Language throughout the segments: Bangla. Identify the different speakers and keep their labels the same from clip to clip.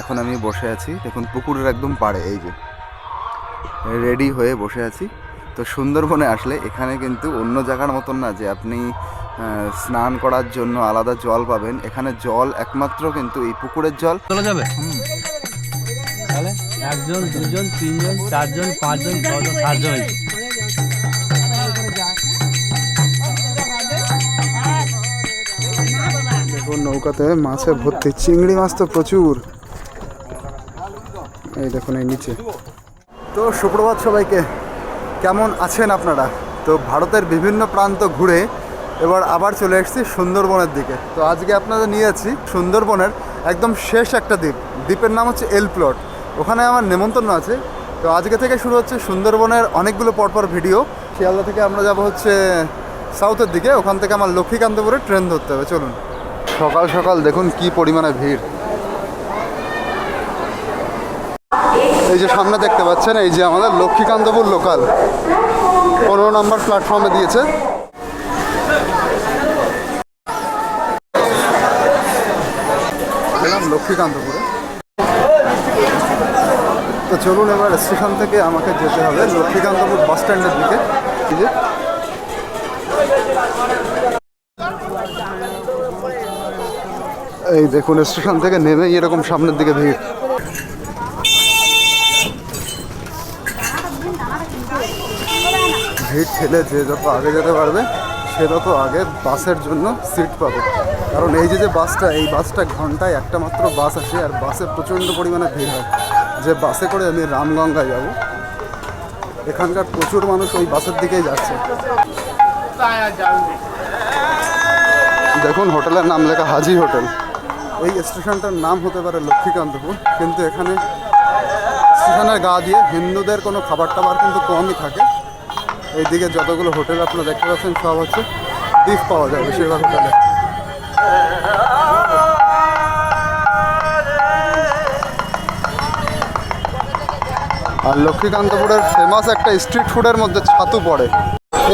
Speaker 1: এখন আমি বসে আছি দেখুন পুকুরের একদম পাড়ে, এই যে রেডি হয়ে বসে আছি। তো সুন্দরবনে আসলে এখানে কিন্তু অন্য জায়গার মতন না যে আপনি স্নান করার জন্য আলাদা জল পাবেন। এখানে জল একমাত্র কিন্তু এই পুকুরের জল।
Speaker 2: চলে যাবে তাহলে 1 জন 2 জন 3 জন 4 জন 5 জন 6 জন 7 জন হয়েছে।
Speaker 1: দেখুন নৌকাতে মাছে ভর্তি, চিংড়ি মাছ তো প্রচুর। এই দেখুন এই নিচে। তো সুপ্রভাত সবাইকে, কেমন আছেন আপনারা? তো ভারতের বিভিন্ন প্রান্ত ঘুরে এবার আবার চলে এসেছি সুন্দরবনের দিকে। তো আজকে আপনাদের নিয়ে যাচ্ছি সুন্দরবনের একদম শেষ একটা দ্বীপ। দ্বীপের নাম হচ্ছে এল প্লট। ওখানে আমার নেমন্তন্ন আছে। তো আজকে থেকে শুরু হচ্ছে সুন্দরবনের অনেকগুলো পরপর ভিডিও। শিয়ালদা থেকে আমরা যাব হচ্ছে সাউথের দিকে, ওখান থেকে আমার লক্ষ্মীকান্তপুরে ট্রেন ধরতে হবে। চলুন। সকাল সকাল দেখুন কি পরিমাণে ভিড়। এই যে সামনে দেখতে পাচ্ছেন, এই যে আমাদের লক্ষ্মীকান্তপুর লোকাল 15 নম্বর প্ল্যাটফর্মে দিয়েছে। লক্ষ্মীকান্তপুরে। তো চলুন এবার স্টেশন থেকে আমাকে যেতে হবে লক্ষ্মীকান্তপুর বাস স্ট্যান্ডের দিকে। এই দেখুন স্টেশন থেকে নেমে এরকম সামনের দিকে ভিড়। ভিড় ঠেলে যে যত আগে যেতে পারবে সে তত আগে বাসের জন্য সিট পাবে। কারণ এই যে বাসটা, এই বাসটা ঘন্টায় একটা মাত্র বাস আসে, আর বাসে প্রচণ্ড পরিমাণে ভিড় হয়। যে বাসে করে আমি রামগঙ্গায় যাব, এখানকার প্রচুর মানুষ ওই বাসের দিকেই যাচ্ছে। দেখুন হোটেলের নাম লেখা হাজি হোটেল। এই স্টেশনটার নাম হতে পারে লক্ষ্মীকান্তপুর, কিন্তু এখানে স্টেশনের গা দিয়ে হিন্দুদের কোনো খাবার টাবার কিন্তু কমই থাকে। এইদিকে যতগুলো হোটেল আপনারা দেখতে পাচ্ছেন সব হচ্ছে বিফ পাওয়া যায় বেশিরভাগ হোটেলে। আর লক্ষ্মীকান্তপুরের ফেমাস একটা স্ট্রিট ফুডের মধ্যে ছাতু পড়ে।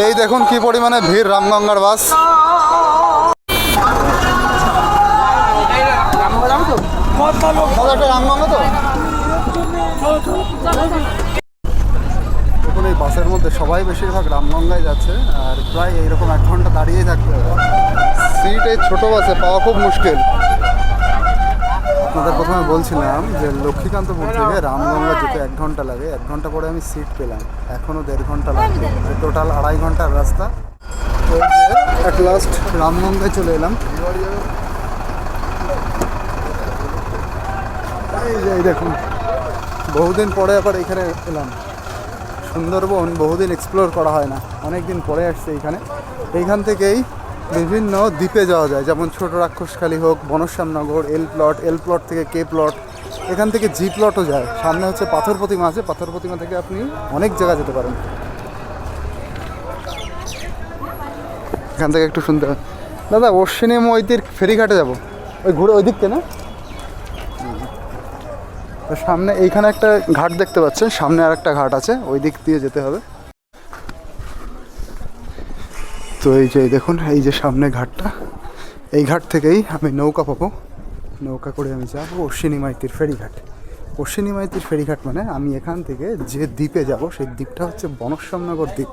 Speaker 1: এই দেখুন কি পরিমাণে ভিড় রামগঙ্গার বাস। রামগঙ্গা তো দেখুন এই বাসের মধ্যে সবাই বেশিরভাগ রামগঙ্গায় যাচ্ছে, আর প্রায় এইরকম 1 ঘন্টা দাঁড়িয়ে থাকতে হবে। সিট এই ছোটো বাসে পাওয়া খুব মুশকিল। আপনাদের প্রথমে বলছিলাম যে লক্ষ্মীকান্তপুর থেকে রামগঙ্গা যেতে 1 ঘন্টা লাগে। 1 ঘন্টা পরে আমি সিট পেলাম, এখনও 1.5 ঘন্টা লাগবে। টোটাল 2.5 ঘন্টার রাস্তা। অ্যাট লাস্ট রামগঙ্গায় চলে এলাম। এই দেখুন বহুদিন পরে আবার এখানে এলাম। সুন্দরবন বহুদিন এক্সপ্লোর করা হয় না, অনেক দিন পরে আসছে এইখানে। এইখান থেকেই বিভিন্ন দ্বীপে যাওয়া যায়, যেমন ছোট রাক্ষসখালী হোক, বনশ্যামনগর, এল প্লট, এল প্লট থেকে কে প্লট, এখান থেকে জি প্লটও যায়। সামনে হচ্ছে পাথর প্রতিমা আছে, পাথর প্রতিমা থেকে আপনি অনেক জায়গা যেতে পারেন। এখান থেকে একটু শুনতে হবে দাদা, অশ্বিনী মৈতির ফেরিঘাটে যাব, ওই ঘুরে ওই দিককে না। সামনে এইখানে একটা ঘাট দেখতে পাচ্ছেন, সামনে আর একটা ঘাট আছে, ওই দিক দিয়ে যেতে হবে। তো এই যে দেখুন এই যে সামনে ঘাটটা, এই ঘাট থেকেই আমি নৌকা পাবো। নৌকা করে আমি যাবো অশ্বিনী মাইতির ফেরিঘাট। অশ্বিনী মাইতির ফেরিঘাট মানে আমি এখান থেকে যে দ্বীপে যাব সেই দ্বীপটা হচ্ছে বনশ্যামনগর দ্বীপ।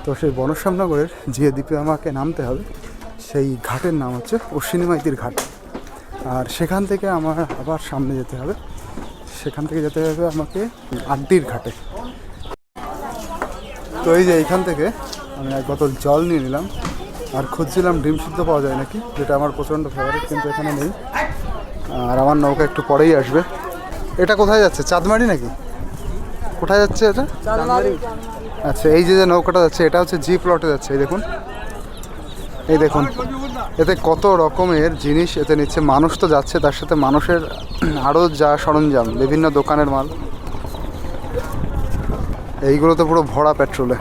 Speaker 1: তো সেই বনশ্যামনগরের যে দ্বীপে আমাকে নামতে হবে সেই ঘাটের নাম হচ্ছে অশ্বিনী মাইতির ঘাট। আর সেখান থেকে আমার আবার সামনে যেতে হবে, সেখান থেকে যেতে হবে আমাকে আড্ডির ঘাটে। তো এই যে এইখান থেকে আমি এক বোতল জল নিয়ে নিলাম, আর খুঁজছিলাম ডিম সিদ্ধ পাওয়া যায় নাকি, যেটা আমার প্রচণ্ড ফেভারিট, কিন্তু এখানে নেই। আর আমার নৌকা একটু পরেই আসবে। এটা কোথায় যাচ্ছে, চাঁদমারি নাকি? কোথায় যাচ্ছে এটা? আচ্ছা, এই যে নৌকাটা যাচ্ছে এটা হচ্ছে জি প্লটে যাচ্ছে। এই দেখুন, এই দেখুন এতে কত রকমের জিনিস এতে নিচ্ছে। মানুষ তো যাচ্ছে, তার সাথে মানুষের আরও যা সরঞ্জাম, বিভিন্ন দোকানের মাল, এইগুলো তো পুরো ভরা পেট্রোলে।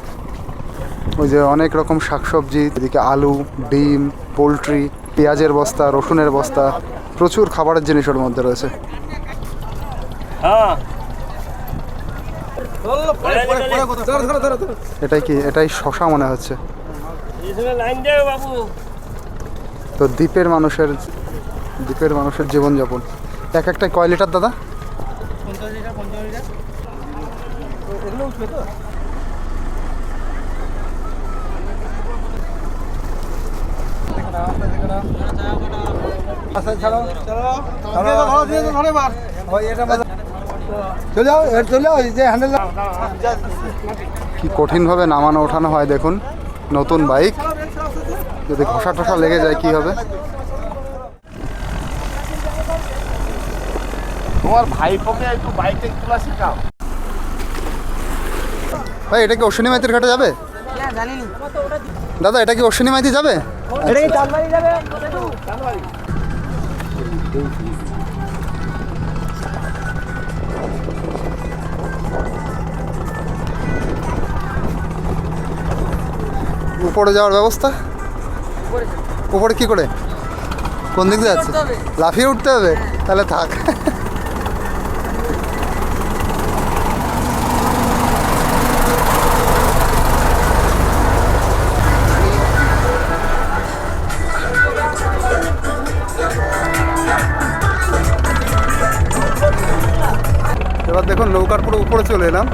Speaker 1: ওই যে অনেক রকম শাকসবজি, এদিকে আলু, ডিম, পোলট্রি, পেঁয়াজের বস্তা, রসুনের বস্তা, প্রচুর খাবারের জিনিস ওর মধ্যে রয়েছে। এটাই কি, এটাই শশা মনে হচ্ছে। তো দ্বীপের মানুষের জীবনযাপন এক একটা কয় লিটার দাদা?
Speaker 2: 50 লিটার 55 লিটার এগুলো উঠবে তো?
Speaker 1: কি কঠিনভাবে নামানো ওঠানো হয় দেখুন, নতুন বাইক, যদি ঘষা টসা লেগে যায় কি হবে?
Speaker 3: তোমার ভাইপোকে একটু বাইকে তোলা শেখাও।
Speaker 1: ভাই এটা কি অশ্বিনী মাইতির ঘাটে যাবে? দাদা এটা কি অশ্বিনী মাইতি যাবে? উপরে যাওয়ার ব্যবস্থা? উপরে কি করে, কোন দিক দিয়ে যাচ্ছে? লাফিয়ে উঠতে হবে? তাহলে থাক। এবার দেখুন নৌকার পুরো উপরে চলে এলাম।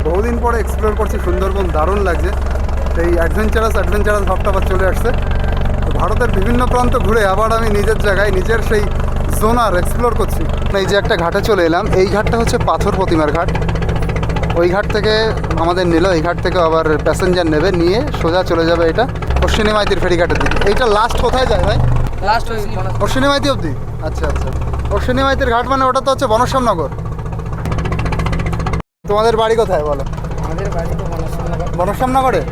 Speaker 1: বহুদিন পরে এক্সপ্লোর করছি সুন্দরবন, দারুণ লাগছে। এই অ্যাডভেঞ্চারাস ভাবটা আবার চলে আসছে। তো ভারতের বিভিন্ন প্রান্ত ঘুরে আবার আমি নিজের জায়গায় নিজের সেই জোনার এক্সপ্লোর করছি। এই যে একটা ঘাটে চলে এলাম, এই ঘাটটা হচ্ছে পাথর প্রতিমার ঘাট। ওই ঘাট থেকে আমাদের নিল, এই ঘাট থেকে আবার প্যাসেঞ্জার নেবে, নিয়ে সোজা চলে যাবে এটা অশ্বিনী মাইতির ফেরিঘাটের দিকে। এইটা লাস্ট কোথায় যায় ভাই?
Speaker 2: লাস্ট
Speaker 1: অশ্বিনী মাইতি অবধি? আচ্ছা আচ্ছা, অশ্বিনী মাইতির ঘাট মানে ওটা তো হচ্ছে বনশ্যামনগর। তোমাদের বাড়ি কোথায় বলো?
Speaker 2: আমাদের বাড়ি তো
Speaker 1: বনশ্যামনগরে?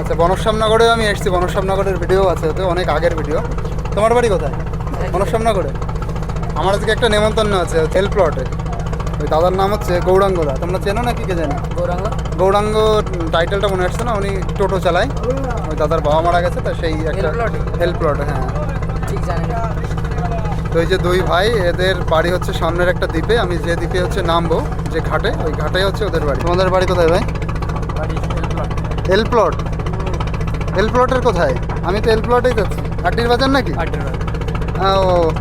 Speaker 1: আচ্ছা, বনশ্যামনগরে আমি এসেছি, বনশ্যামনগরের ভিডিও আছে ওতে, অনেক আগের ভিডিও। তোমার বাড়ি কোথায়? বনশ্যামনগরে? আমার আজকে একটা নেমন্তন্ন আছে হেল প্লটে। ওই দাদার নাম হচ্ছে গৌরাঙ্গ দা, তোমরা চেনো না কি কে জানি? গৌরাঙ্গ টাইটেলটা মনে আসছে না, উনি টোটো চালায়। ওই দাদার বাবা মারা গেছে, তা সেই একটা হেল প্লটে। হ্যাঁ
Speaker 2: ঠিক জানি না।
Speaker 1: তো এই যে দুই ভাই, এদের বাড়ি হচ্ছে সামনের একটা দ্বীপে। আমি যে দ্বীপে হচ্ছে নামবো, যে ঘাটে, ওই ঘাটে হচ্ছে ওদের বাড়ি। তোমাদের বাড়ি কোথায় ভাই? এল প্লট? এল প্লটের কোথায়? আমি তো এল প্লটেই যাচ্ছি। আড্ডির বাজার নাকি? ও,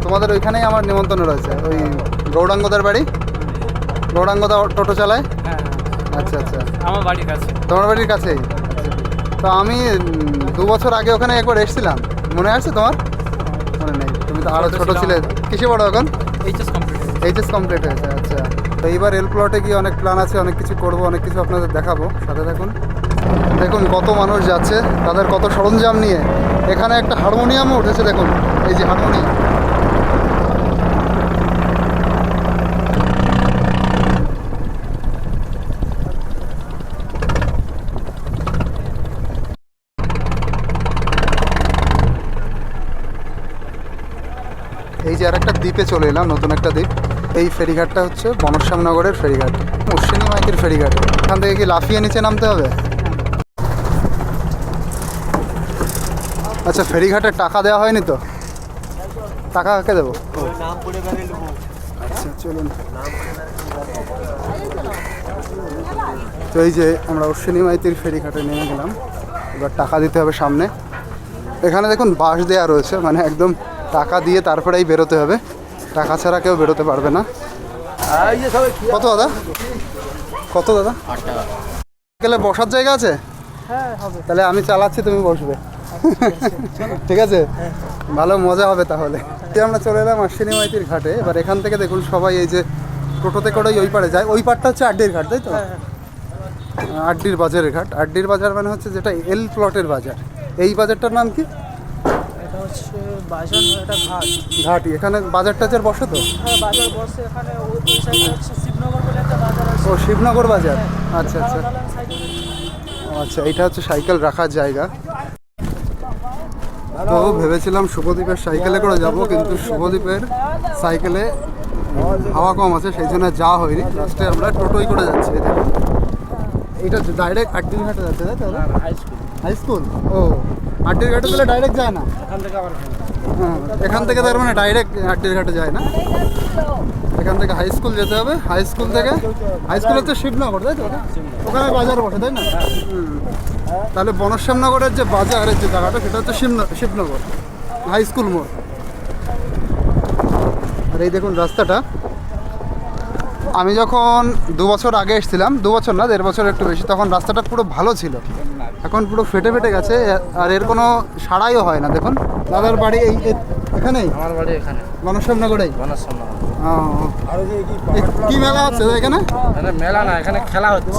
Speaker 1: তোমাদের ওইখানেই আমার নিমন্ত্রণ রয়েছে। ওই গৌরাঙ্গদার বাড়ি। গৌরাঙ্গদা টোটো চালায়?
Speaker 2: হ্যাঁ
Speaker 1: আচ্ছা আচ্ছা,
Speaker 2: আমার বাড়ির কাছে।
Speaker 1: তোমার বাড়ির কাছেই? তো আমি 2 বছর আগে ওখানে একবার এসেছিলাম, মনে আছে তোমার? মনে নেই, তুমি তো আরও ছোটো ছিলে। কিসে পড়ো এখন? এইচএস কমপ্লিট হয়েছে। আচ্ছা, তো এইবার এল প্লটে গিয়ে অনেক প্ল্যান আছে, অনেক কিছু করবো, অনেক কিছু আপনাদের দেখাবো, সাথে দেখুন। দেখুন কত মানুষ যাচ্ছে, তাদের কত সরঞ্জাম নিয়ে। এখানে একটা হারমোনিয়ামও উঠেছে, দেখুন এই যে হারমোনিয়াম। এই যে আর একটা দ্বীপে চলে এলাম, নতুন একটা দ্বীপ। এই ফেরিঘাটটা হচ্ছে বনশ্যামনগরের ফেরিঘাট, অশ্বিনী মাইতির ফেরিঘাট। এখান থেকে কি লাফিয়ে নিচে নামতে হবে? আচ্ছা, ফেরিঘাটের টাকা দেওয়া হয়নি তো? টাকা কাকে দেবো? আচ্ছা চলুন। তো এই যে আমরা অশ্বিনী মাইতির ফেরিঘাটে নেমে গেলাম, এবার টাকা দিতে হবে সামনে। এখানে দেখুন বাঁশ দেওয়া রয়েছে, মানে একদম টাকা দিয়ে তারপরেই বেরোতে হবে, টাকা ছাড়া কেউ বেরোতে পারবে না। কত দাদা? কত দাদা? 8 টাকা। গেলে বসার জায়গা আছে?
Speaker 2: হ্যাঁ হবে।
Speaker 1: তাহলে আমি চালাচ্ছি, তুমি বসবে, ঠিক আছে? ভালো মজা হবে তাহলে। আমরা চলে এলাম অশ্বিনী মাইতির ঘাটে। এবার এখান থেকে দেখুন সবাই এই যে টোটোতে করে ওই পারে যায়। ওই পারটা হচ্ছে আড্ডির ঘাট, তাই তো? আড্ডির বাজারের ঘাট। আড্ডির বাজার মানে হচ্ছে যেটা এল প্লটের বাজার। এই বাজারটার নাম কি?
Speaker 2: এটা হচ্ছে বাজার, এটা ঘাট।
Speaker 1: ঘাটি। এখানে বাজার টাজার বসে তো?
Speaker 2: হ্যাঁ বাজার বসে এখানে। ওই সাইডে হচ্ছে শিবনগর বলে একটা বাজার আছে।
Speaker 1: ও, শিবনগর বাজার। আচ্ছা আচ্ছা। আচ্ছা, এইটা হচ্ছে সাইকেল রাখার জায়গা। তো ভেবেছিলাম শুভদ্বীপের সাইকেলে করে যাব, কিন্তু শুভদ্বীপের সাইকেলে হাওয়া কম আছে, সেই জন্য যাওয়া হয়নি। লাস্টে আমরা টোটোই করে যাচ্ছি। এইটা ডাইরেক্ট আড্ডির ঘাটে যাচ্ছে, তাই তো? High school. ও, আড্ডির ঘাটে গেলে ডাইরেক্ট যায় না? হ্যাঁ, এখান থেকে তার মানে ডাইরেক্ট আড্ডির ঘাটে যায় না, এখান থেকে হাই স্কুল যেতে হবে। হাই স্কুল থেকে, হাই স্কুল হচ্ছে শিবনগর, তাই তো? ওখানে বাজার বসে, তাই না? তাহলে বনশ্যামনগরের যে বাজারের যে জায়গাটা, সেটা হচ্ছে শিবনগর হাই স্কুল মোড়। আর এই দেখুন রাস্তাটা, আমি যখন 2 বছর আগে এসেছিলাম, 2 বছর না 1.5 বছর একটু বেশি, তখন রাস্তাটা পুরো ভালো ছিল। এখন পুরো ফেটে ফেটে গেছে, আর এর কোনো সারাইও হয় না। দেখুন দাদার বাড়ি এখানেই,
Speaker 2: আমার বাড়ি এখানে
Speaker 1: গণেশনগরেই। ও, কি মেলা হচ্ছে তো এখানে?
Speaker 2: মেলা না, এখানে খেলা হচ্ছে।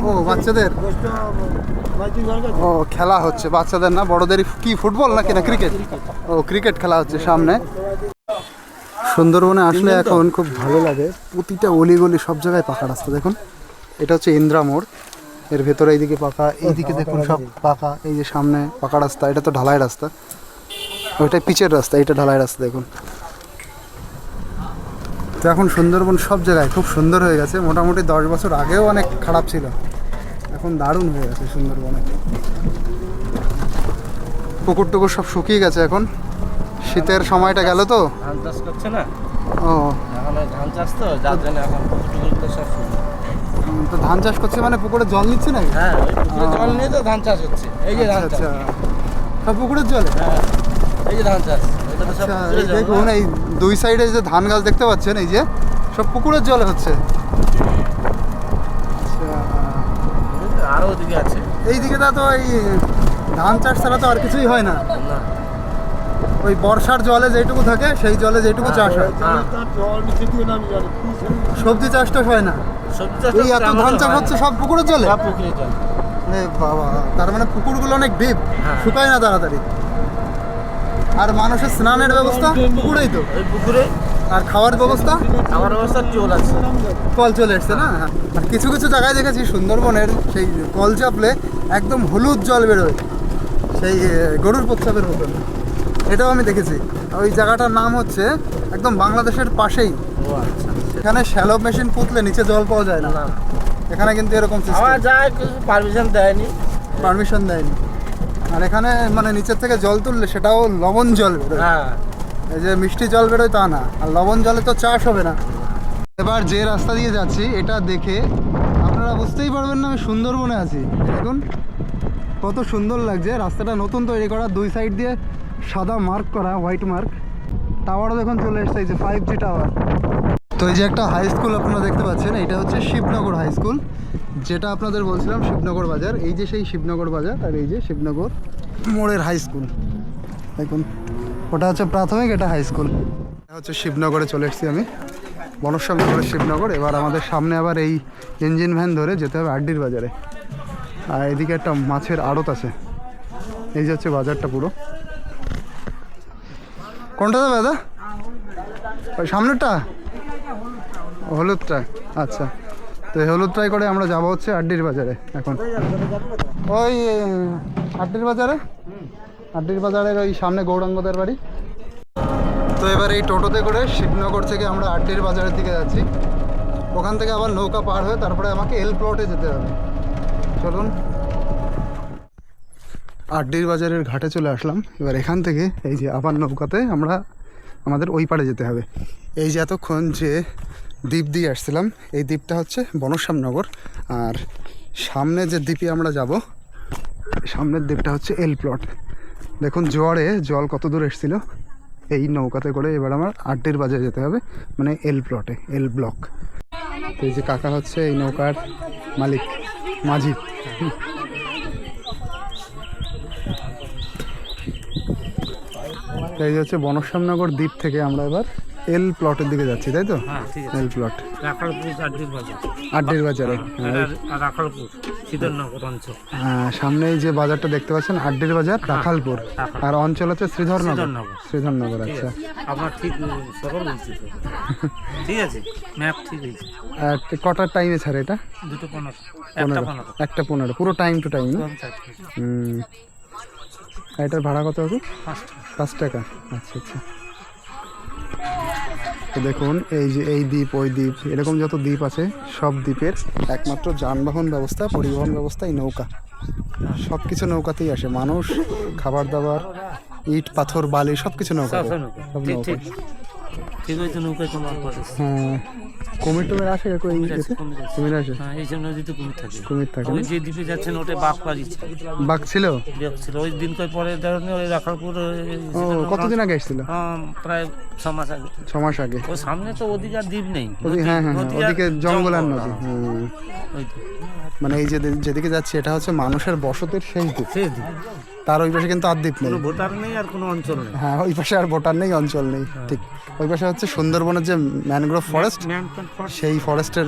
Speaker 1: ও বাচ্চাদের, ও খেলা হচ্ছে বাচ্চাদের না বড়দের? কি ফুটবল নাকি না ক্রিকেট? ও ক্রিকেট খেলা হচ্ছে সামনে। সুন্দরবনে আসলে এখন খুব ভালো লাগে, প্রতিটা অলিগলি সব জায়গায় পাকা রাস্তা। দেখুন এটা হচ্ছে ইন্দ্রা মোড়, এর ভেতরে এইদিকে পাকা, এইদিকে দেখুন সব পাকা। এই যে সামনে পাকা রাস্তা, এটা তো ঢালাই রাস্তা, ওইটাই পিচের রাস্তা, এটা ঢালাই রাস্তা। দেখুন তো এখন সুন্দরবন সব জায়গায় খুব সুন্দর হয়ে গেছে। মোটামুটি 10 বছর আগেও অনেক খারাপ ছিল, এখন দারুণ হয়ে গেছে সুন্দরবনে। পুকুর টুকুর সব শুকিয়ে গেছে এখন, শীতের সময়টা গেল তো।
Speaker 2: ধান চাষ করছে না
Speaker 1: ও,
Speaker 2: এখন ধান চাষ তো, যার জন্য এখন পুকুরগুলো সব শুকনো।
Speaker 1: তো ধান চাষ করছে মানে পুকুরে জল নিচ্ছে নাকি?
Speaker 2: হ্যাঁ, ওই পুকুরে জল নিয়ে তো ধান চাষ হচ্ছে। এই যে ধান চাষ,
Speaker 1: আচ্ছা, সব পুকুরের জলে?
Speaker 2: হ্যাঁ, এই যে ধান চাষ, এটা তো সব
Speaker 1: আচ্ছা,
Speaker 2: পুকুরে
Speaker 1: এই
Speaker 2: জল।
Speaker 1: দেখুন এই 2 সাইডে যে ধান গাছ দেখতে পাচ্ছেন, এই যে সব পুকুরের জলে হচ্ছে। আচ্ছা,
Speaker 2: আরও ওদিকে আছে।
Speaker 1: এই দিকে তো এই ধান চাষ ছাড়া তো আর কিছুই হয় না।
Speaker 2: না,
Speaker 1: ওই বর্ষার জলে যেটুকু থাকে সেই জলে যেটুকু চাষ হয়, সবজি চাষটা হয় না।
Speaker 2: সবজি চাষ
Speaker 1: এই এত ধান চাষ হচ্ছে সব পুকুরের জলে?
Speaker 2: সব পুকুরে জল।
Speaker 1: এ বাবা, তার মানে পুকুরগুলো অনেক ডিপ,
Speaker 2: হ্যাঁ।
Speaker 1: শুকায় না তাড়াতাড়ি। আর মানুষের স্নানের ব্যবস্থা পুকুরেই তো,
Speaker 2: ওই পুকুরে
Speaker 1: আর খাওয়ার ব্যবস্থা
Speaker 2: আমার অবস্থা চল আছে।
Speaker 1: কল চলে এসছে না। আর কিছু কিছু জায়গায় দেখেছি সুন্দরবনের সেই কল চাপলে একদম হলুদ জল বেরোয়, সেই গরুর প্রস্রাবের মতন। এটাও আমি দেখেছি। ওই জায়গাটার নাম হচ্ছে একদম বাংলাদেশের পাশেই।
Speaker 2: ও আচ্ছা,
Speaker 1: এখানে শ্যালো মেশিন পুঁতলে নিচে জল পাওয়া যায় না,
Speaker 2: না
Speaker 1: এখানে কিন্তু এরকম
Speaker 2: আমার যায় কিছু পারমিশন দেয়নি।
Speaker 1: পারমিশন দেয়নি। আর এখানে মানে নিচের থেকে জল তুললে সেটাও লবণ জল বেরোয়,
Speaker 2: হ্যাঁ,
Speaker 1: এই যে মিষ্টি জল বেরোয় তা না। আর লবণ জলে তো চাষ হবে না। এবার যে রাস্তা দিয়ে যাচ্ছি এটা দেখে আপনারা বুঝতেই পারবেন না আমি সুন্দরবনে আছি। দেখুন কত সুন্দর লাগছে, রাস্তাটা নতুন তৈরি করা, 2 সাইড দিয়ে সাদা মার্ক করা, হোয়াইট মার্ক। টাওয়ারও দেখুন চলে এসছে, এই যে 5G টাওয়ার। তো এই যে একটা হাই স্কুল আপনারা দেখতে পাচ্ছেন, এটা হচ্ছে শিবনগর হাই স্কুল, যেটা আপনাদের বলছিলাম শিবনগর বাজার। এই যে সেই শিবনগর বাজার, আর এই যে শিবনগর মোড়ের হাই স্কুল। দেখুন ওটা হচ্ছে প্রাথমিক, এটা হাই স্কুল। এটা হচ্ছে শিবনগরে চলে এসেছি আমি, বনশ্যামনগরের শিবনগর। এবার আমাদের সামনে আবার এই ইঞ্জিন ভ্যান ধরে যেতে হবে আড্ডির বাজারে। আর এদিকে একটা মাছের আড়ত আছে। এই যে হচ্ছে বাজারটা পুরো। কোনটা যাবে দাদা? ওই সামনেরটা, হলুদটা? আচ্ছা, তো এই হলুদটাই করে আমরা যাবো হচ্ছে আড্ডির বাজারে এখন। ওই আড্ডির বাজারে, আড্ডির বাজারের ওই সামনে গৌরাঙ্গদের বাড়ি। তো এবার এই টোটোতে করে শিবনগর থেকে আমরা আড্ডির বাজারের দিকে যাচ্ছি। ওখান থেকে আবার নৌকা পার হয়ে তারপরে আমাকে এল প্লটে যেতে হবে। চলুন, আড্ডির বাজারের ঘাটে চলে আসলাম। এবার এখান থেকে এই যে আবার নৌকাতে আমাদের ওই পাড়ে যেতে হবে। এই যে এতক্ষণ যে দ্বীপ দিয়ে আসছিলাম, এই দ্বীপটা হচ্ছে বনশ্যামনগর। আর সামনে যে দ্বীপে আমরা যাব, সামনের দ্বীপটা হচ্ছে এল প্লট। দেখুন জোয়ারে জল কত দূর এসেছিলো। এই নৌকাতে করে এবার আমার আড্ডির বাজারে যেতে হবে, মানে এল প্লটে, এল ব্লক। তো এই যে কাকা হচ্ছে এই নৌকার মালিক, মাঝি। এই হচ্ছে বনশ্যামনগর দ্বীপ থেকে আমরা এবার এল প্লটের দিকে যাচ্ছি, তাই তো?
Speaker 2: হ্যাঁ, ঠিক আছে।
Speaker 1: এল প্লট
Speaker 2: রাখালপুর আড্ডির বাজার,
Speaker 1: আড্ডির বাজারে।
Speaker 2: রাখালপুর শীতলনগর অঞ্চল।
Speaker 1: সামনে এই যে বাজারটা দেখতে পাচ্ছেন আড্ডির বাজার, রাখালপুর। আর অঞ্চল হচ্ছে শ্রীধরনগর। শ্রীধরনগর, আচ্ছা।
Speaker 2: আপনার ঠিক সকল বলছি তো। ঠিক আছে, ম্যাপ ঠিক আছে।
Speaker 1: আর কটার টাইমে ছাড়ে এটা?
Speaker 2: 2:15,
Speaker 1: 1:15, পুরো টাইম টু টাইম না? এটার ভাড়া কত হবে? 5 টাকা। আচ্ছা আচ্ছা। তো দেখুন এই যে এই দ্বীপ, ওই দ্বীপ, এরকম যত দ্বীপ আছে সব দ্বীপের একমাত্র যানবাহন ব্যবস্থা, পরিবহন ব্যবস্থা এই নৌকা। সব কিছু নৌকাতেই আসে, মানুষ, খাবার দাবার, ইট পাথর বালি সব কিছু নৌকা, সব নৌকা।
Speaker 2: ঠিক হয়েছে নৌকায় তোমার পরে
Speaker 1: হ্যাঁ, কুমির টুমির আসে কাকু এই
Speaker 2: কুমির আছে,
Speaker 1: এতে?
Speaker 2: কুমির আছে।
Speaker 1: কুমির আসে,
Speaker 2: হ্যাঁ এই সব নদীতে কুমির থাকে।
Speaker 1: কুমির থাকে
Speaker 2: ওই
Speaker 1: না?
Speaker 2: যে দ্বীপে যাচ্ছেন ওটা বাঘ পালিয়েছে,
Speaker 1: বাঘ ছিল?
Speaker 2: বাঘ ছিল ওই দিন কয় পরে ধরেন ওই রাখালপুর
Speaker 1: ও কতদিন আগে এসেছিল?
Speaker 2: প্রায় 6 মাস আগে।
Speaker 1: 6 মাস আগে।
Speaker 2: ওই সামনে তো ওদিকে আর দ্বীপ নেই,
Speaker 1: হ্যাঁ হ্যাঁ হ্যাঁ,
Speaker 2: নদী আর
Speaker 1: ওদিকে জঙ্গল আর নদী।
Speaker 2: হ্যাঁ,
Speaker 1: হুম।
Speaker 2: ওই তো।
Speaker 1: মানে এই যে যেদিকে যাচ্ছে এটা হচ্ছে মানুষের বসতির শেষ দ্বীপ,
Speaker 2: শেষ দ্বীপ,
Speaker 1: তার ওই পাশে কিন্তু আর দ্বীপ নেই।
Speaker 2: কোনো ভোটার নেই আর কোনো অঞ্চল নেই।
Speaker 1: হ্যাঁ, ওই পাশে আর ভোটার নেই, অঞ্চল নেই, ঠিক। ওই পাশে হচ্ছে সুন্দরবনের যে ম্যানগ্রোভ ফরেস্ট, সেই ফরেস্টের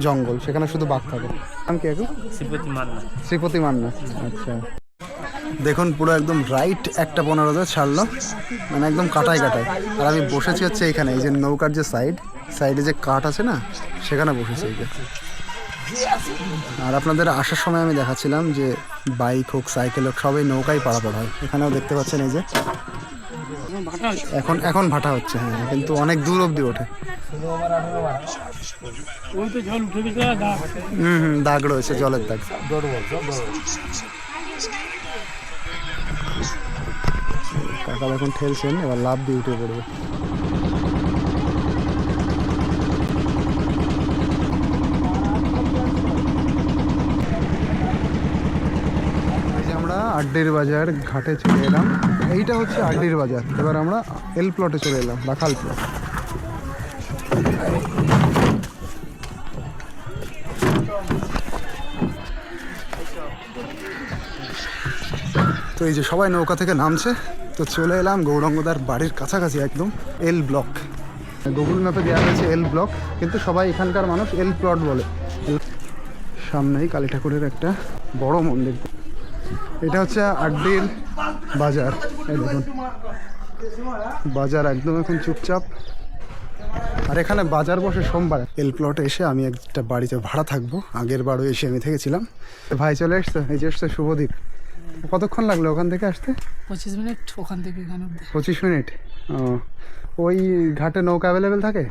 Speaker 1: জঙ্গল, সেখানে শুধু বাঘ থাকে। নাম কি এখন?
Speaker 2: শ্রীপতি মান্না।
Speaker 1: শ্রীপতি মান্না, আচ্ছা। দেখুন পুরো একদম রাইট 1:15 ছাড়লো, মানে একদম কাটায় কাটায়। আর আমি বসেছি হচ্ছে এইখানে, এই যে নৌকার যে সাইডে যে কাঠ আছে না, সেখানে বসেছি এই যে। আর আপনাদের আসার সময় আমি দেখাচ্ছিলাম যে বাইক হোক সাইকেল হোক সবই নৌকায় পারাপার হয়। এখানেও দেখতে পাচ্ছেন এই যে এখন ভাটা হচ্ছে, হ্যাঁ, কিন্তু অনেক দূর অবধি ওঠে। দাগ রয়েছে, জলের দাগ। কাকা এখন ঠেলছেন, এবার লাফ দিয়ে উঠে পড়বে। আমরা আড্ডির বাজার ঘাটে চলে এলাম। এইটা হচ্ছে আড্ডির বাজার। এবার আমরা এল প্লটে চলে এলাম, রাখাল প্লট। তো এই যে সবাই নৌকা থেকে নামছে, তো চলে এলাম গৌরাঙ্গদার বাড়ির কাছাকাছি একদম, এল ব্লক। গুগল ম্যাপে দেওয়া হয়েছে এল ব্লক, কিন্তু সবাই এখানকার মানুষ এল প্লট বলে। সামনেই কালী ঠাকুরের একটা বড় মন্দির। এটা হচ্ছে আড্ডির বাজার। এই দেখুন বাজার একদম এখন চুপচাপ। আর এখানে বাজার বসে সোমবার। এল প্লটে এসে আমি একটা বাড়িতে ভাড়া থাকবো, আগের বারও এসে আমি থেকেছিলাম। ভাই চলে এসছে, এই যে এসছে শুভদীপ। কতক্ষণ লাগলো ওখান থেকে আসতে?
Speaker 4: 25 মিনিট ওখান থেকে এখানে অবধি।
Speaker 1: 25 মিনিট। ও, ওই ঘাটে নৌকা অ্যাভেলেবেল থাকে?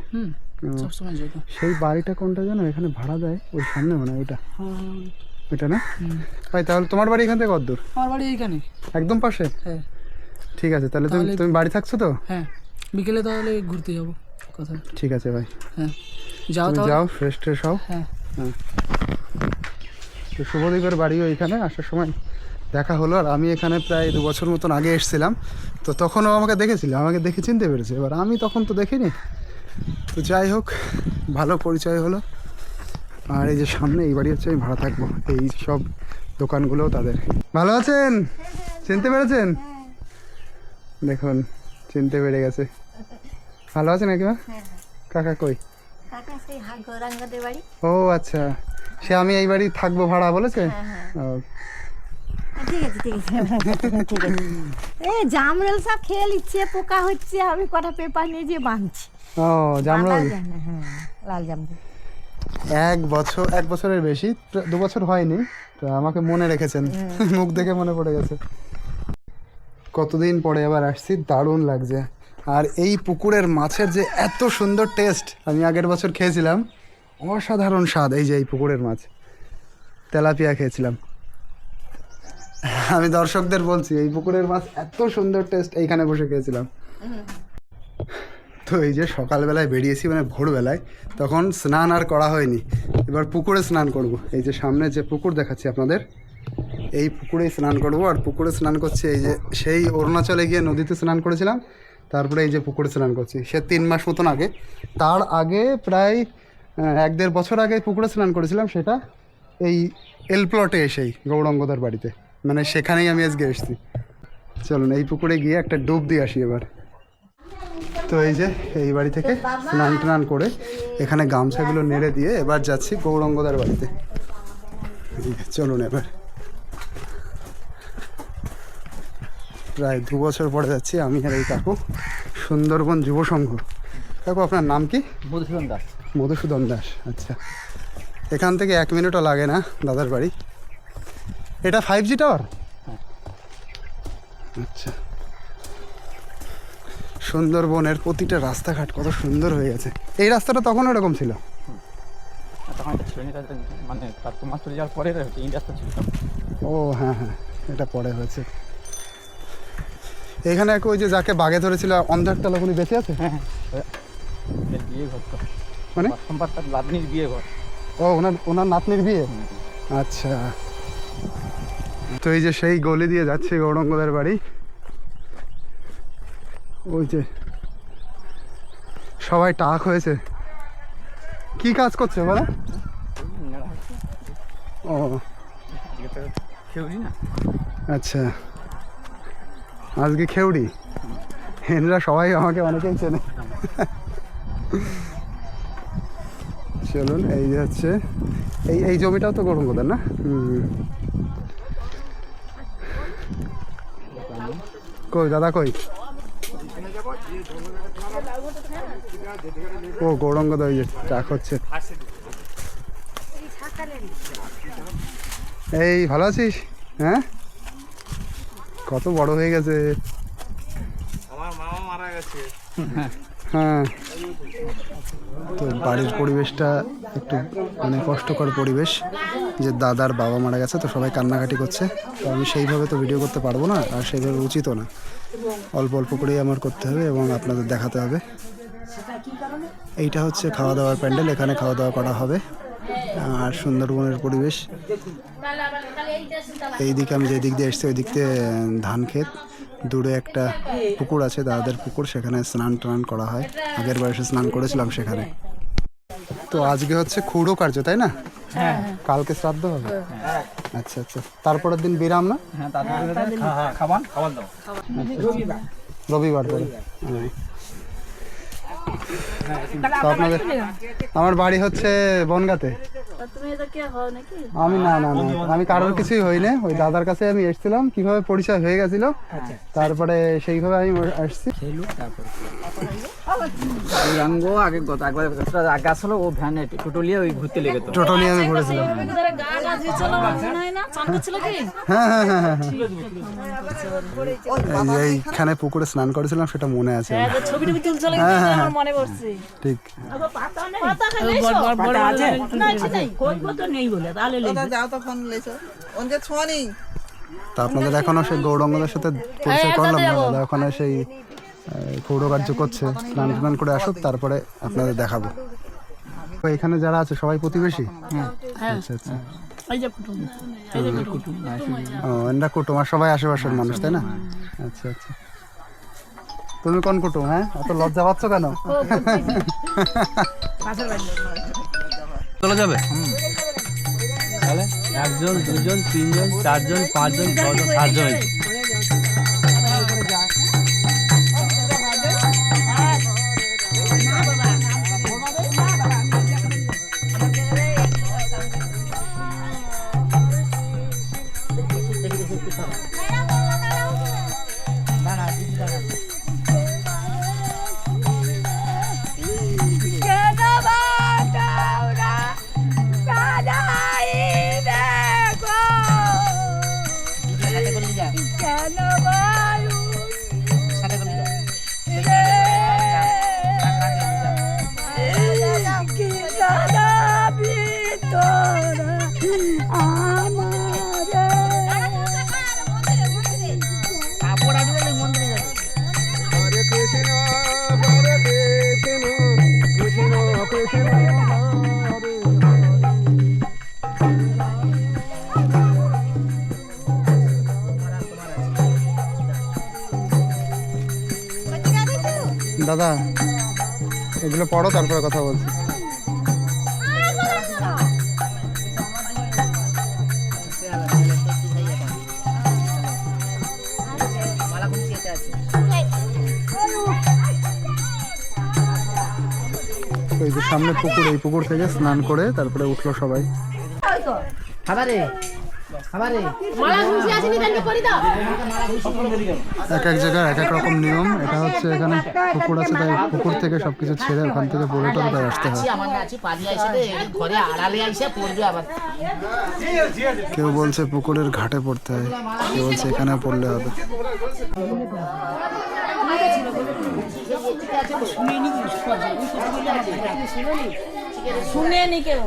Speaker 4: সবসময় যাই তো।
Speaker 1: সেই বাড়িটা কোনটা জানো এখানে ভাড়া দেয়? ওই সামনে মনে হয় ওইটা, ওইটা না ভাই? তাহলে তোমার বাড়ি এখান থেকে কত দূর?
Speaker 4: আমার বাড়ি এইখানে,
Speaker 1: একদম পাশে।
Speaker 4: হ্যাঁ
Speaker 1: ঠিক আছে, তাহলে তুমি বাড়ি থাকছো তো?
Speaker 4: হ্যাঁ, বিকেলে তাহলে ঘুরতে যাবো কোথায়।
Speaker 1: ঠিক আছে ভাই,
Speaker 4: হ্যাঁ যাও
Speaker 1: তুমি
Speaker 4: তাহলে।
Speaker 1: যাও, ফ্রেশ ট্রেশ হও।
Speaker 4: হ্যাঁ
Speaker 1: তো শুভদীপের বাড়িও এখানে। আসার সময় দেখা হলো। আর আমি এখানে প্রায় 2 বছর মতন আগে এসেছিলাম, তো তখনও আমাকে দেখেছিল, আমাকে দেখে চিনতে পেরেছে। এবার আমি তখন তো দেখিনি। তো যাই হোক, ভালো পরিচয় হলো। আর এই যে সামনে এই বাড়ি হচ্ছে আমি ভাড়া থাকবো, এই সব দোকানগুলোও তাদের। ভালো আছেন? চিনতে পেরেছেন? দেখুন চিনতে পেরে গেছে। ভালো আছেন একেবারে? কাকা কই?
Speaker 5: কাকা সেই গৌরাঙ্গদের বাড়ি।
Speaker 1: ও আচ্ছা, সে আমি এই বাড়ি থাকবো ভাড়া বলেছে। ও
Speaker 5: ঠিক আছে ঠিক আছে ঠিক আছে। এই জামরুল সব খেয়ে নিচ্ছে, পোকা হচ্ছে, আমি কটা পেপার নিয়ে যে বাঁধছি।
Speaker 1: ও জামরুল।
Speaker 5: হ্যাঁ, লাল জামরুল।
Speaker 1: 1 বছরের বেশি, 2 বছর হয়নি, তো আমাকে মনে রেখেছেন, মুখ দেখে মনে পড়ে গেছে। কতদিন পরে আবার আসছি, দারুণ লাগছে। আর এই পুকুরের মাছের যে এত সুন্দর টেস্ট, আমি আগের বছর খেয়েছিলাম, অসাধারণ স্বাদ। এই যে এই পুকুরের মাছ, তেলাপিয়া খেয়েছিলাম। আমি দর্শকদের বলছি, এই পুকুরের মাছ এত সুন্দর টেস্ট, এইখানে বসে খেয়েছিলাম। তো এই যে সকালবেলায় বেরিয়েছি, মানে ভোরবেলায়, তখন স্নান আর করা হয়নি। এবার পুকুরে স্নান করব। এই যে সামনে যে পুকুর দেখাচ্ছি আপনাদের, এই পুকুরেই স্নান করব। আর পুকুরে স্নান করছি, এই যে সেই অরুণাচলে গিয়ে নদীতে স্নান করেছিলাম, তারপরে এই যে পুকুরে স্নান করছি, সে 3 মাস মতন আগে। তার আগে প্রায় 1-1.5 বছর আগে পুকুরে স্নান করেছিলাম, সেটা এই এল প্লটে এসেই গৌরাঙ্গদার বাড়িতে, মানে সেখানেই আমি আজকে এসেছি। চলুন এই পুকুরে গিয়ে একটা ডুব দিয়ে আসি এবার। তো এই যে এই বাড়ি থেকে স্নান টান করে এখানে গামছাগুলো নেড়ে দিয়ে এবার যাচ্ছি গৌরাঙ্গদার বাড়িতে। চলুন এবার। প্রায় 2 বছর পরে যাচ্ছি আমি আর এই কাকু, সুন্দরবন যুব সংঘ। কাকু আপনার নাম কি?
Speaker 2: মধুসূদন দাস।
Speaker 1: মধুসূদন দাস, আচ্ছা। এখান থেকে 1 মিনিটও লাগে না দাদার বাড়ি। এটা 5G টাওয়ার? আচ্ছা। সুন্দরবনের প্রতিটা রাস্তাঘাট কত সুন্দর হয়ে গেছে। এই রাস্তাটা তখন এরকম ছিল?
Speaker 2: তখন একটা শ্রেণী মানে তার তোমার চলে যাওয়ার পরে এই রাস্তা ছিল।
Speaker 1: ও হ্যাঁ হ্যাঁ, এটা পরে হয়েছে। এখানে ওই যে যাকে বাঘে ধরেছিল অন্ধারতলা, উনি বেঁচে আছে?
Speaker 2: হ্যাঁ বিয়ে ঘর তো,
Speaker 1: মানে
Speaker 2: সম্পাদ তার লাদনির বিয়ে ঘর।
Speaker 1: ও ওনার নাতনির বিয়ে, আচ্ছা। তো এই যে সেই গলি দিয়ে যাচ্ছে গৌরঙ্গদের বাড়ি, ওই যে সবাই টাক হয়েছে। কি কাজ করছে বলো? ও
Speaker 2: খেউরি না,
Speaker 1: আচ্ছা, আজকে খেউড়ি। এনরা সবাই আমাকে অনেকেই চেনে। চলুন, এই যে হচ্ছে এই জমিটাও তো গৌরঙ্গদের না? কই দাদা কই? ও গৌরঙ্গদা, ওই যে চাক হচ্ছে। এই ভালো আছিস? হ্যাঁ, কত বড় হয়ে গেছে।
Speaker 3: আমার মামা মারা গেছে।
Speaker 1: হ্যাঁ, তো বাড়ির পরিবেশটা একটু মানে কষ্টকর পরিবেশ, যে দাদার বাবা মারা গেছে, তো সবাই কান্নাকাটি করছে। তো আমি সেইভাবে তো ভিডিও করতে পারবো না, আর সেইভাবে উচিতও না। অল্প অল্প করেই আমার করতে হবে এবং আপনাদের দেখাতে হবে। এইটা হচ্ছে খাওয়া দাওয়ার প্যান্ডেল, এখানে খাওয়া দাওয়া করা হবে। আর সুন্দরবনের পরিবেশ, এই দিকে আমি যে দিক দিয়ে এসছি ওই দিক দিয়ে ধান ক্ষেত, দূরে একটা পুকুর আছে দাদাদের পুকুর, সেখানে স্নান টান করা হয়। আগের বার এসে স্নান করেছিলাম সেখানে। তো আজকে হচ্ছে খুঁড়ো কার্য, তাই না?
Speaker 2: হ্যাঁ
Speaker 1: কালকে শ্রাদ্ধ হবে। আচ্ছা আচ্ছা, তারপরের দিন বিরাম না?
Speaker 2: হ্যাঁ, তারপরে খাবার দাও
Speaker 1: রবিবার করে। তো আপনাদের, আমার বাড়ি হচ্ছে বনগাঁতে। আমি না না না, আমি কারোর কিছুই হই না, ওই দাদার কাছে আমি এসেছিলাম, কিভাবে পরিচয় হয়ে গেছিল, তারপরে সেইভাবে আমি আসছি।
Speaker 2: গৌরাঙ্গ আগে একবার আগে আসলো, ও ভ্যানে টোটো নিয়ে ওই ঘুরতে লেগে, তো
Speaker 1: টোটো নিয়ে আমি ঘুরেছিলাম। হ্যাঁ হ্যাঁ হ্যাঁ হ্যাঁ, এইখানে পুকুরে স্নান করেছিলাম, সেটা মনে আছে। হ্যাঁ হ্যাঁ হ্যাঁ, ঠিক। তা আপনাদের এখনো সেই গৌরঙ্গদের সাথে পরিচয় করলাম না, দাদা ওখানে সেই গৌর কার্য করছে, স্নান টান করে আসুক, তারপরে আপনাদের দেখাবো। এখানে যারা আছে সবাই প্রতিবেশী? আচ্ছা আচ্ছা, ও এনরা কুটুম, আর সবাই আশেপাশের মানুষ, তাই না? আচ্ছা আচ্ছা। তুমি কোন কুটুম? হ্যাঁ, এত লজ্জা পাচ্ছ কেন?
Speaker 2: চলে যাবে তাহলে 1 জন 2 জন 3 জন 4 জন 5 জন 6 জন 7 জন।
Speaker 1: দাদা এগুলো পড়ো, তারপরে কথা বলছি। এই যে সামনে পুকুর, এই পুকুর থেকে স্নান করে তারপরে উঠলো সবাই। এক এক জায়গায় এক এক রকম নিয়ম। এটা হচ্ছে এখানে পুকুর আছে, তাই পুকুর থেকে সবকিছু ছেড়ে ওখান থেকে পড়ে টরে তাই আসতে হয়। কেউ বলছে পুকুরের ঘাটে পড়তে হয়, কেউ বলছে এখানে পড়লে হবে।
Speaker 5: শুনেনি কেউ।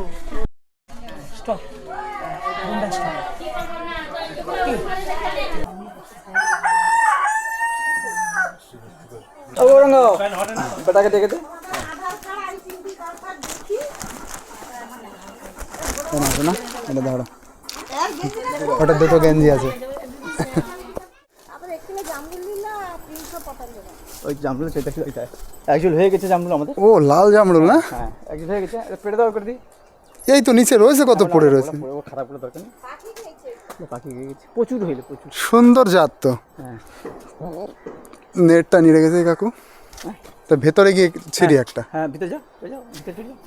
Speaker 2: বেটাকে ডেকে দে।
Speaker 1: না আছে না, এটা দাঁড়া, ওটা দুটো গেঞ্জি আছে।
Speaker 6: ওই জামরুল সেটা ছিল, এটা অ্যাকচুয়ালি হয়ে গেছে জামরুল আমাদের।
Speaker 1: ও লাল জামরুল না?
Speaker 6: হ্যাঁ অ্যাকচুয়ালি হয়ে গেছে, এটা পেড়ে দেওয়া করে দিই।
Speaker 1: এই তো নিচে রয়েছে, কত পড়ে রয়েছে।
Speaker 6: ও খারাপ করে দরকার নেই, পাখি খেয়ে গেছে প্রচুর হইলে, প্রচুর।
Speaker 1: সুন্দর জাত তো।
Speaker 6: হ্যাঁ
Speaker 1: নেটটা নিয়ে রেখেছে কাকু, তা ভেতরে গিয়ে ছিড়ি একটা।
Speaker 6: হ্যাঁ ভিতরে যাও, ভিতরে চলে যাও।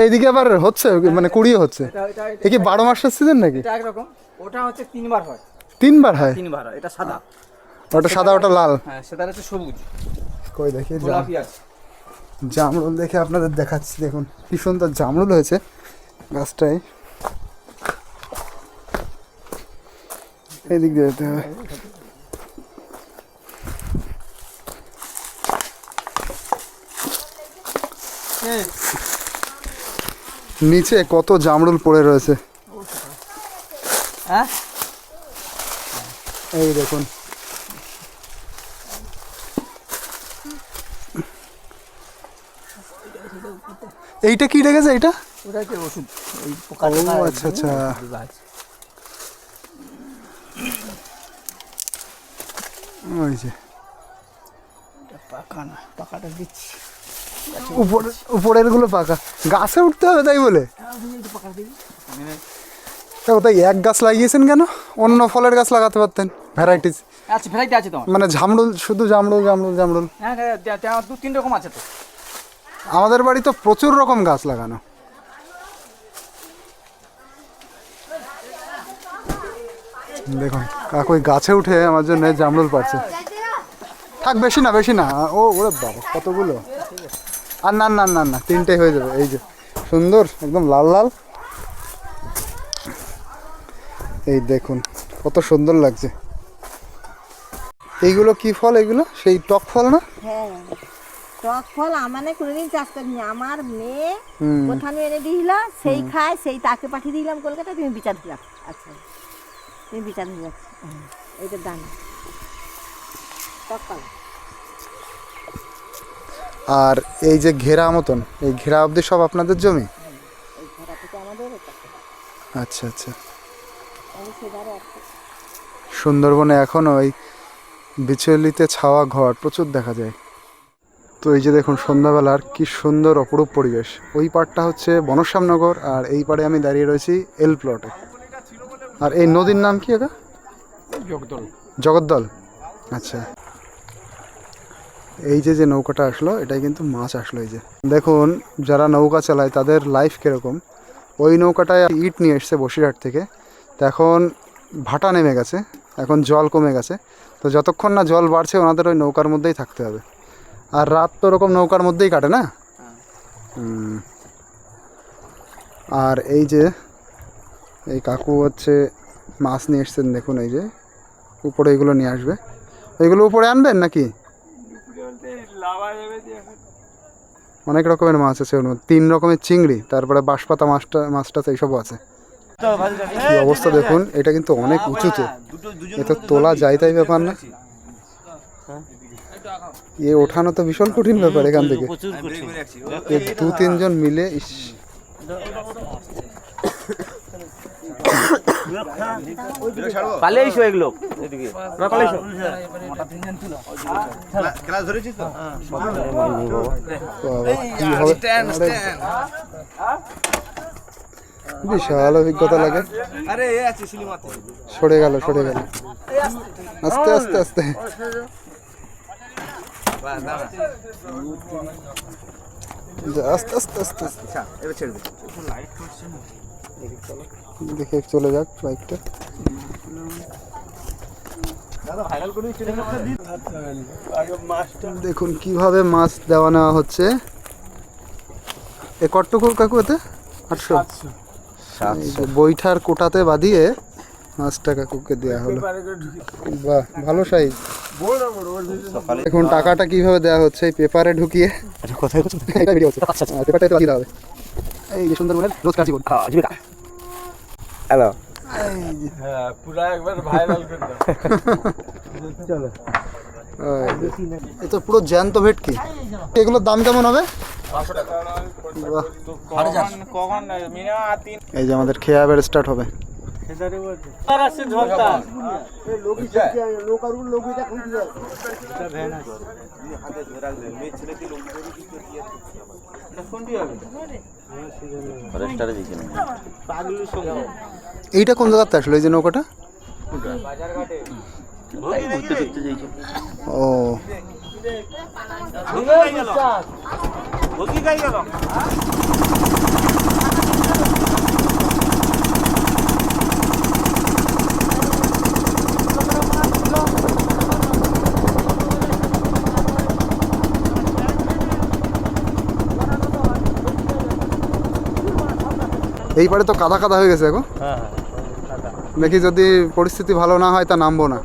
Speaker 1: এইদিকে আবার হচ্ছে, মানে কুড়িয়ে হচ্ছে। এ কি 12 মাসের সিজন নাকি?
Speaker 6: এটা একরকম, ওটা হচ্ছে 3 বার হয়।
Speaker 1: 3 বার হয়?
Speaker 6: 3 বার হয়, এটা সাদা।
Speaker 1: ওটা সাদা, ওটা লাল।
Speaker 6: হ্যাঁ সেটা হচ্ছে সবুজ,
Speaker 1: কই দেখি
Speaker 6: গোলাপি আছে।
Speaker 1: জামরুল দেখে আপনাদের দেখাচ্ছি, দেখুন কি সুন্দর জামরুল হয়েছে গাছটায়। এদিক দিয়ে যেতে হবে। নিচে কত জামরুল পড়ে রয়েছে,
Speaker 6: হ্যাঁ
Speaker 1: এই দেখুন। এইটা কি রেখেছে এইটা?
Speaker 6: ওটা হচ্ছে ওষুধ, ওই পোকা।
Speaker 1: ও আচ্ছা আচ্ছা, ওই যে
Speaker 6: পাকা না, পাকাটা দিচ্ছি।
Speaker 1: উপরের গুলো পাকা, গাছে উঠতে হবে তাই বলে। তা কোথায় এক গাছ লাগিয়েছেন কেন? অন্য ফলের গাছ লাগাতে পারতেন, ভ্যারাইটিস।
Speaker 6: আচ্ছা ভ্যারাইটি আছে তোমার?
Speaker 1: মানে জামরুল, শুধু জামরুল জামরুল জামরুল।
Speaker 6: হ্যাঁ 2-3 রকম আছে তো।
Speaker 1: আমাদের বাড়ি তো প্রচুর রকম গাছ লাগানো। দেখুন কাকু গাছে উঠে আমার জন্য জামরুল পাচ্ছে। থাক, বেশি না বেশি না। ও ওরে বাবা কতগুলো! আর না না না না, 3টে হয়ে যাবে। এই যে সুন্দর একদম লাল লাল, এই দেখুন কত সুন্দর লাগছে। এইগুলো কি ফল? এগুলো সেই টক ফল না?
Speaker 5: হ্যাঁ টক ফল আমানে কোনোদিন চাষ করিনি, আমার মেয়ে কোথাও এনে দিল, সেই খায়, সেই তাকে পাঠিয়ে দিলাম কলকাতা, তুমি বিচার দিয়ে রাখো। আচ্ছা তুমি বিচার দিয়ে রাখো, এইটার দাম টক ফল।
Speaker 1: আর এই যে ঘেরা মতন, এই ঘেরা অবধি সব আপনাদের জমি?
Speaker 5: এই ঘোড়া থেকে আমাদের এটা
Speaker 1: আচ্ছা আচ্ছা।
Speaker 5: আমি সেবারে একটা
Speaker 1: সুন্দরবনে এখনও ওই বিচলিতে ছাওয়া ঘর প্রচুর দেখা যায়। তো এই যে দেখুন সন্ধ্যাবেলার কি সুন্দর অপরূপ পরিবেশ। ওই পাড়টা হচ্ছে বনশ্যামনগর, আর এই পাড়ে আমি দাঁড়িয়ে রয়েছি এল প্লটে। আর এই নদীর নাম কি একা?
Speaker 6: জগদল।
Speaker 1: জগদ্দল। আচ্ছা, এই যে যে নৌকাটা আসলো, এটাই কিন্তু মাছ আসলো। এই যে দেখুন যারা নৌকা চালায় তাদের লাইফ কীরকম। ওই নৌকাটায় ইট নিয়ে এসছে বসিরহাট থেকে, তো এখন ভাটা নেমে গেছে, এখন জল কমে গেছে। তো যতক্ষণ না জল বাড়ছে ওনাদের ওই নৌকার মধ্যেই থাকতে হবে। আর রাত তো ওরকম নৌকার মধ্যেই কাটে না। আর এই যে এই কাকু হচ্ছে মাছ নিয়ে এসছেন, দেখুন এই যে উপরে এগুলো নিয়ে আসবে। এগুলো উপরে আনবেন নাকি? অনেক রকমের মাছ আছে ওর মধ্যে, 3 রকমের চিংড়ি, তারপরে বাঁশপাতা মাছটা এইসবও আছে। কি অবস্থা দেখুন, এটা কিন্তু অনেক উঁচুতে, এটা তোলা যায় তাই ব্যাপার না, এ ওঠানো তো ভীষণ কঠিন ব্যাপার এখান থেকে। 2-3 জন মিলে
Speaker 2: পালে এসো এগুলো
Speaker 1: বিশাল অভিজ্ঞতা লাগে। সরে গেল আস্তে আস্তে আস্তে। আস্তে আস্তে আস্তে দেখে চলে যাক বাইকটা। দেখুন কিভাবে মাছ দেওয়া নেওয়া হচ্ছে। এ কটটুকু কাকু এতে 800 বৈঠার কোটাতে বাঁধিয়ে মাছটা কাকুকে দেওয়া হলো। বাহ, ভালো সাইজ। এখন টাকাটা কিভাবে দেওয়া হচ্ছে, এই পেপারে ঢুকিয়ে পেপারটা তো হবে। এই যে সুন্দরবনের রোজকার জীবন।
Speaker 2: হ্যালো,
Speaker 3: পুরা একবার ভাইরাল করে দাও।
Speaker 1: চলো, এ তো পুরো জ্যান্ত ভেটকি। এগুলোর দাম কেমন হবে? এই যে আমাদের খেয়া এবার স্টার্ট হবে। এইটা কোন জায়গাতে আসলো এই যে নৌকাটা? ও এই পারে তো কাদা কাদা হয়ে গেছে এখন। দেখি যদি পরিস্থিতি ভালো না হয় তা নামবো না।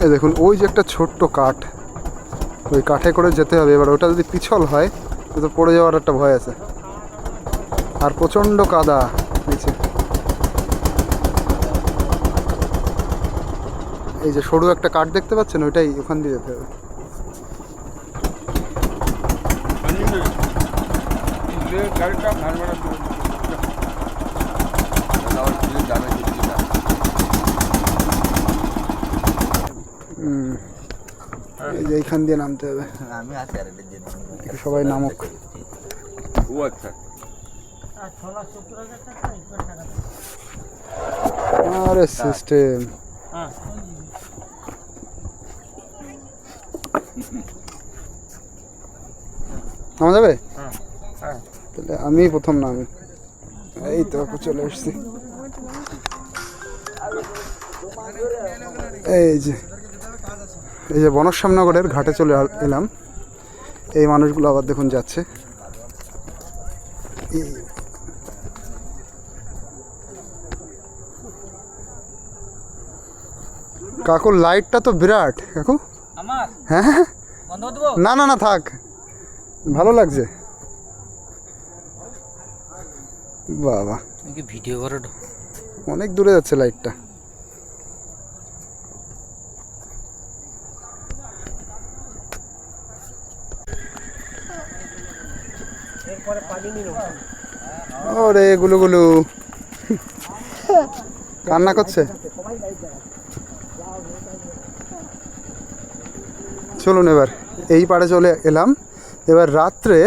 Speaker 1: এই দেখুন ওই যে একটা ছোট্ট কাঠ, ওই কাঠে করে যেতে হবে। এবার ওটা যদি পিছল হয় তো পড়ে যাওয়ার একটা ভয় আছে। আর প্রচণ্ড কাদা নিচে। এই যে সরু একটা কাঠ দেখতে পাচ্ছেন, ওইটাই ওখান দিয়ে যেতে হবে। এই যে এইখান দিয়ে নামতে হবে। সবাই নামক। আরে সিস্টেম। নামা যাবে? তাহলে আমি প্রথম নামি। এই তো চলে এসছি। এই যে বনশ্যামনগরের ঘাটে চলে এলাম। এই মানুষগুলো আবার দেখুন যাচ্ছে। কাকু লাইটটা তো বিরাট কাকু। হ্যাঁ না না না থাক, ভালো লাগছে। বাবা
Speaker 2: ভিডিও করে
Speaker 1: অনেক দূরে যাচ্ছে লাইটটা। ওরে গুলুগুলু কান্না করছে। চলুন এবার এই পাড়ে চলে এলাম। এবার রাত্রে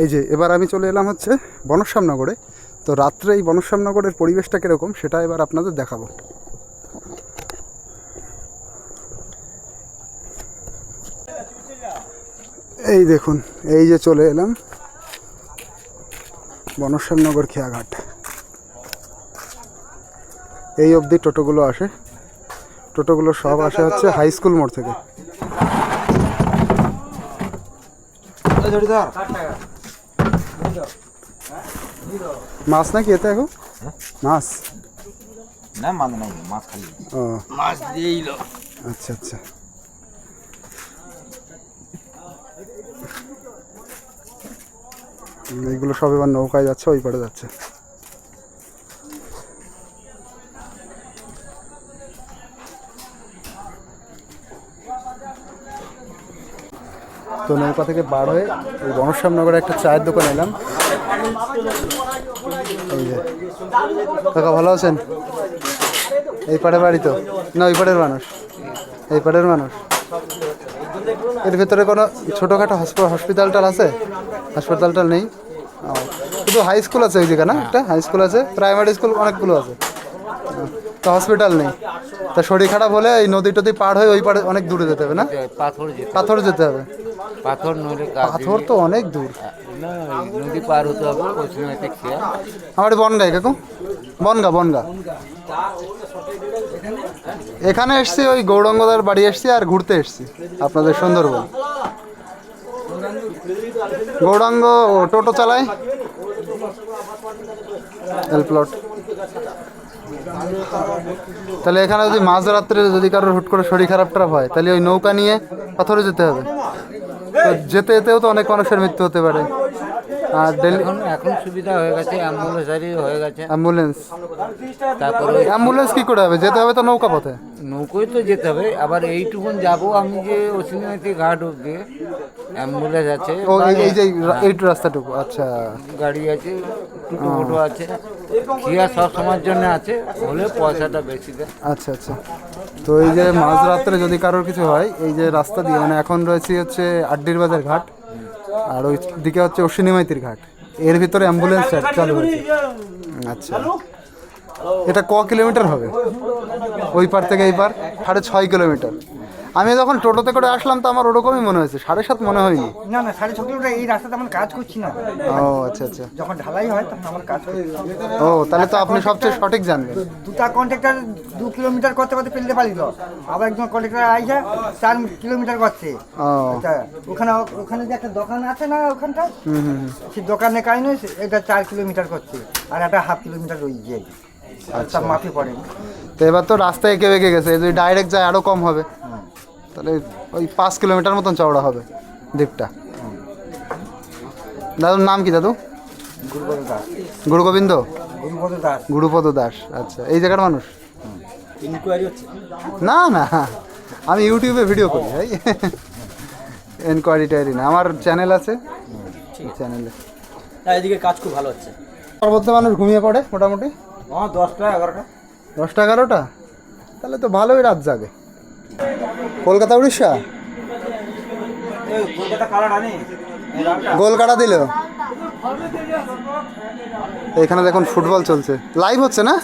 Speaker 1: এই যে এবার আমি চলে এলাম হচ্ছে বনশ্যামনগরে। তো রাত্রে এই বনশ্যামনগরের পরিবেশটা কীরকম সেটা এবার আপনাদের দেখাবো। এই দেখুন এই যে চলে এলাম বনশ্যামনগর খেয়াঘাট। এই অবধি টোটোগুলো আসে। টোটোগুলো সব আসে হচ্ছে হাই স্কুল মোড় থেকে। মাছ নাকি এতে এখন? মাছ
Speaker 3: না মাছ নাই, মাছ খালি
Speaker 1: ও
Speaker 3: মাছ দিয়েইল।
Speaker 1: আচ্ছা আচ্ছা। এইগুলো সব এবার নৌকায় যাচ্ছে, ওই পাড়ে যাচ্ছে। তো নৌকা থেকে বার হয়ে এই বনশ্যামনগরে একটা চায়ের দোকান এলাম। এই যে কাকা ভালো আছেন? এই পাড়ে বাড়ি তো না ওই পাড়ের মানুষ? এই পাড়ের মানুষ। এর ভেতরে কোনো ছোটোখাটো হসপিটালটাল আছে? হাসপাতালটাল নেই, শুধু হাই স্কুল আছে ওই দিকে না? একটা হাই স্কুল আছে, প্রাইমারি স্কুল অনেকগুলো আছে, তো হসপিটাল নেই। তা শরীর খারাপ হলে এই নদী টদি পার হয়ে ওই পাড়ে অনেক দূরে যেতে হবে না? পাথর যেতে হবে। পাথর তো অনেক দূর।
Speaker 2: নদী পার হতে হবে।
Speaker 1: আমার বনগাঁ কাকু, বনগাঁ। এখানে এসছি ওই গৌরাঙ্গদার বাড়ি এসছি আর ঘুরতে এসছি আপনাদের সুন্দরবন। গৌরাঙ্গ টোটো চালায়, প্লট। তাহলে এখানে যদি মাঝরাত্রে যদি কারোর হুট করে শরীর খারাপ টারাপ হয় তাহলে ওই নৌকা নিয়ে পাথরে যেতে হবে। তো যেতে যেতেও তো অনেক মানুষের মৃত্যু হতে পারে। আর ডেলি
Speaker 3: এখন সুবিধা হয়ে গেছে, অ্যাম্বুলেন্সারই হয়ে গেছে।
Speaker 1: অ্যাম্বুলেন্স,
Speaker 3: তারপরে
Speaker 1: অ্যাম্বুলেন্স কি করে হবে? যেতে হবে তো নৌকা পথে।
Speaker 3: নৌকোয় তো যেতে হবে, আবার এইটুকুন যাব আমি যে অশ্বিনীমাইতি ঘাট অব্দি অ্যাম্বুলেন্স আছে,
Speaker 1: ও এই যে এই রাস্তাটুকু, আচ্ছা।
Speaker 3: গাড়ি আছে, টোটো আছে, খিয়া সব সময়ের জন্য আছে, হলে পয়সাটা বেশি দেয়।
Speaker 1: আচ্ছা আচ্ছা। তো এই যে মাঝরাত্রে যদি কারোর কিছু হয়, এই যে রাস্তা দিয়ে মানে এখন রয়েছে হচ্ছে আড্ডির বাজার ঘাট, আর ওই দিকে হচ্ছে অশ্বিনীমাইতির ঘাট, এর ভিতরে অ্যাম্বুলেন্স চালু হয়েছে। আচ্ছা, এটা ক কিলোমিটার হবে? ওই পার থেকে এই পার 6.5 কিলোমিটার। আমি যখন টোটোতে করে আসলাম তো আমার ওরকমই মনে হয়েছে, 7.5 মনে হয়নি।
Speaker 6: না না 6.5 কিলোমিটার এই রাস্তাতে আমরা কাজ করছি না।
Speaker 1: ও আচ্ছা আচ্ছা।
Speaker 6: যখন ঢালাই হয় তখন আমরা কাজ করছি।
Speaker 1: ও তাহলে তো আপনি সবচেয়ে সঠিক জানবেন।
Speaker 6: দুটা কন্ট্রাক্টর 2 কিলোমিটার করতে করতে ফেলতে পারিল, আবার একজন কন্ট্রাক্টর আইসা 4 কিলোমিটার করছে।
Speaker 1: ও
Speaker 6: আচ্ছা, ওখানে যে একটা দোকান আছে না ওখানটা, সেই দোকানে কাহিনী এটা 4 কিলোমিটার করছে, আর একটা 1/2 কিলোমিটার ওই যে তার মাফি পড়ে।
Speaker 1: তো এবার তো রাস্তা এঁকে বেঁকে গেছে, যদি ডাইরেক্ট যায় আরও কম হবে, তাহলে ওই 5 কিলোমিটার মতন চওড়া হবে দ্বীপটা। দাদুর নাম কি দাদু?
Speaker 6: গুরুপদ দাস।
Speaker 1: গুরুগোবিন্দ?
Speaker 6: গুরুপদ দাস।
Speaker 1: গুরুপদ দাস, আচ্ছা। এই জায়গার মানুষ?
Speaker 6: ইনকোয়ারি হচ্ছে
Speaker 1: না না, আমি ইউটিউবে ভিডিও করি ভাই, এনকোয়ারি টায়ারি না, আমার চ্যানেল আছে, চ্যানেলে।
Speaker 2: এদিকে কাজ খুব ভালো হচ্ছে।
Speaker 1: পার্বত্য মানুষ ঘুমিয়ে পড়ে মোটামুটি
Speaker 6: 10টা 11টা
Speaker 1: 10টা 11টা, তাহলে তো ভালোই রাত জাগে। কলকাতা উড়িষ্যা
Speaker 6: কলকাতা কালার আনি
Speaker 1: গোল কাটা দিল। এখানে দেখুন ফুটবল চলছে, লাইভ হচ্ছে না?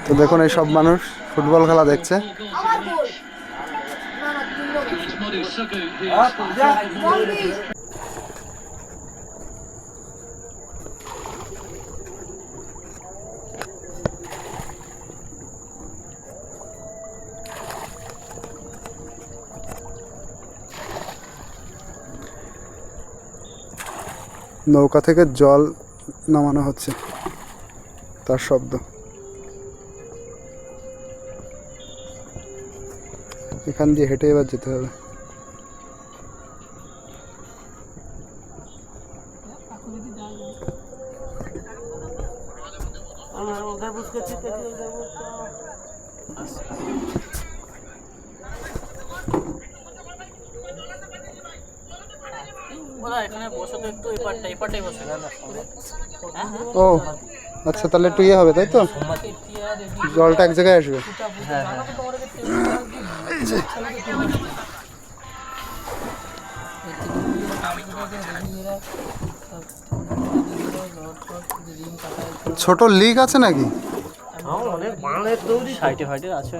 Speaker 1: তো দেখুন এই সব মানুষ ফুটবল খেলা দেখছে। নৌকা থেকে জল নামানো হচ্ছে, তার শব্দ। এখান দিয়ে হেঁটে এবার যেতে হবে।
Speaker 2: এখানে বসে তো একটু এই পারটাই বসে।
Speaker 1: ও আচ্ছা, তাহলে একটু ইয়ে হবে তাই তো, জলটা এক জায়গায় আসবে। ছোট লিক আছে নাকি?
Speaker 2: সাইটে ফাইটে আছে।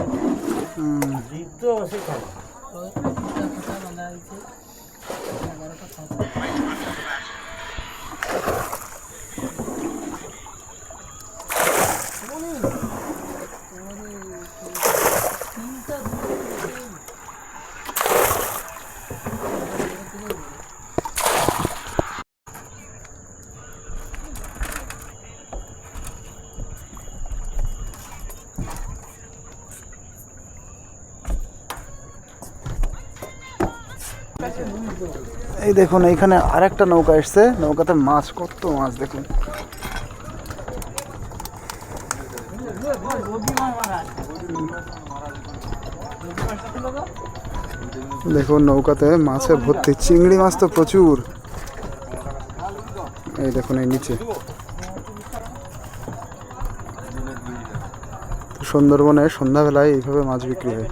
Speaker 1: এই দেখুন এইখানে আরেকটা নৌকা এসছে, নৌকাতে মাছ, কত মাছ দেখুন। দেখুন নৌকাতে মাছে ভর্তি, চিংড়ি মাছ তো প্রচুর। এই দেখুন এই নিচে সুন্দরবনে সন্ধ্যাবেলায় এইভাবে মাছ বিক্রি হয়।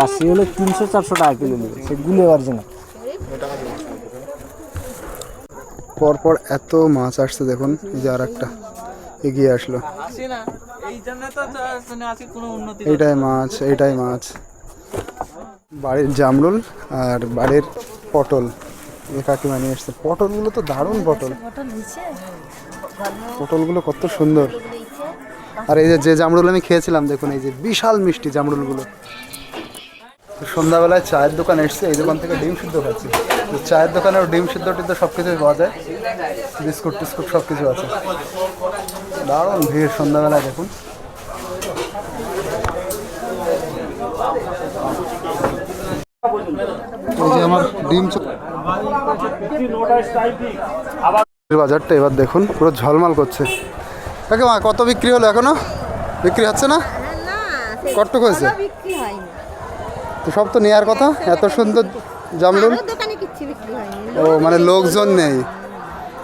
Speaker 6: রাশি হলে 300-400 টাকা কিলো নেবে, সেগুলো অরিজিনাল।
Speaker 1: পরপর এত মাছ আসছে দেখুন, এই যে আর একটা এগিয়ে আসলো। এইটাই মাছ, এইটাই মাছ। বাড়ির জামরুল আর বাড়ির পটল, এ কাকিমা নিয়ে এসছে। পটলগুলো তো দারুণ পটল, পটলগুলো কত সুন্দর। আর এই যে জামরুল আমি খেয়েছিলাম দেখুন, এই যে বিশাল মিষ্টি জামরুলগুলো। সন্ধ্যাবেলায় চায়ের দোকান এসছে, এই দোকান থেকে ডিম সিদ্ধ খাচ্ছি। তো চায়ের দোকানেও ডিম সিদ্ধ টিদ্ধ সব কিছুই পাওয়া যায়, বিস্কুট টিস্কুট সব কিছু আছে। দারুণ ভিড় সন্ধ্যাবেলায় দেখুন। এই যে আমার ডিম বাজারটা এবার দেখুন পুরো ঝলমল করছে। কাকিমা কত বিক্রি হলো এখনো? বিক্রি হচ্ছে না?
Speaker 5: না
Speaker 1: কটটুক হয়েছে?
Speaker 5: বিক্রি হয়নি।
Speaker 1: তো সব তো নেওয়ার কথা, এত সুন্দর জামরুল।
Speaker 5: আরো দোকানে কিচ্ছু বিক্রি হয়নি।
Speaker 1: ও মানে লোকজন নেই।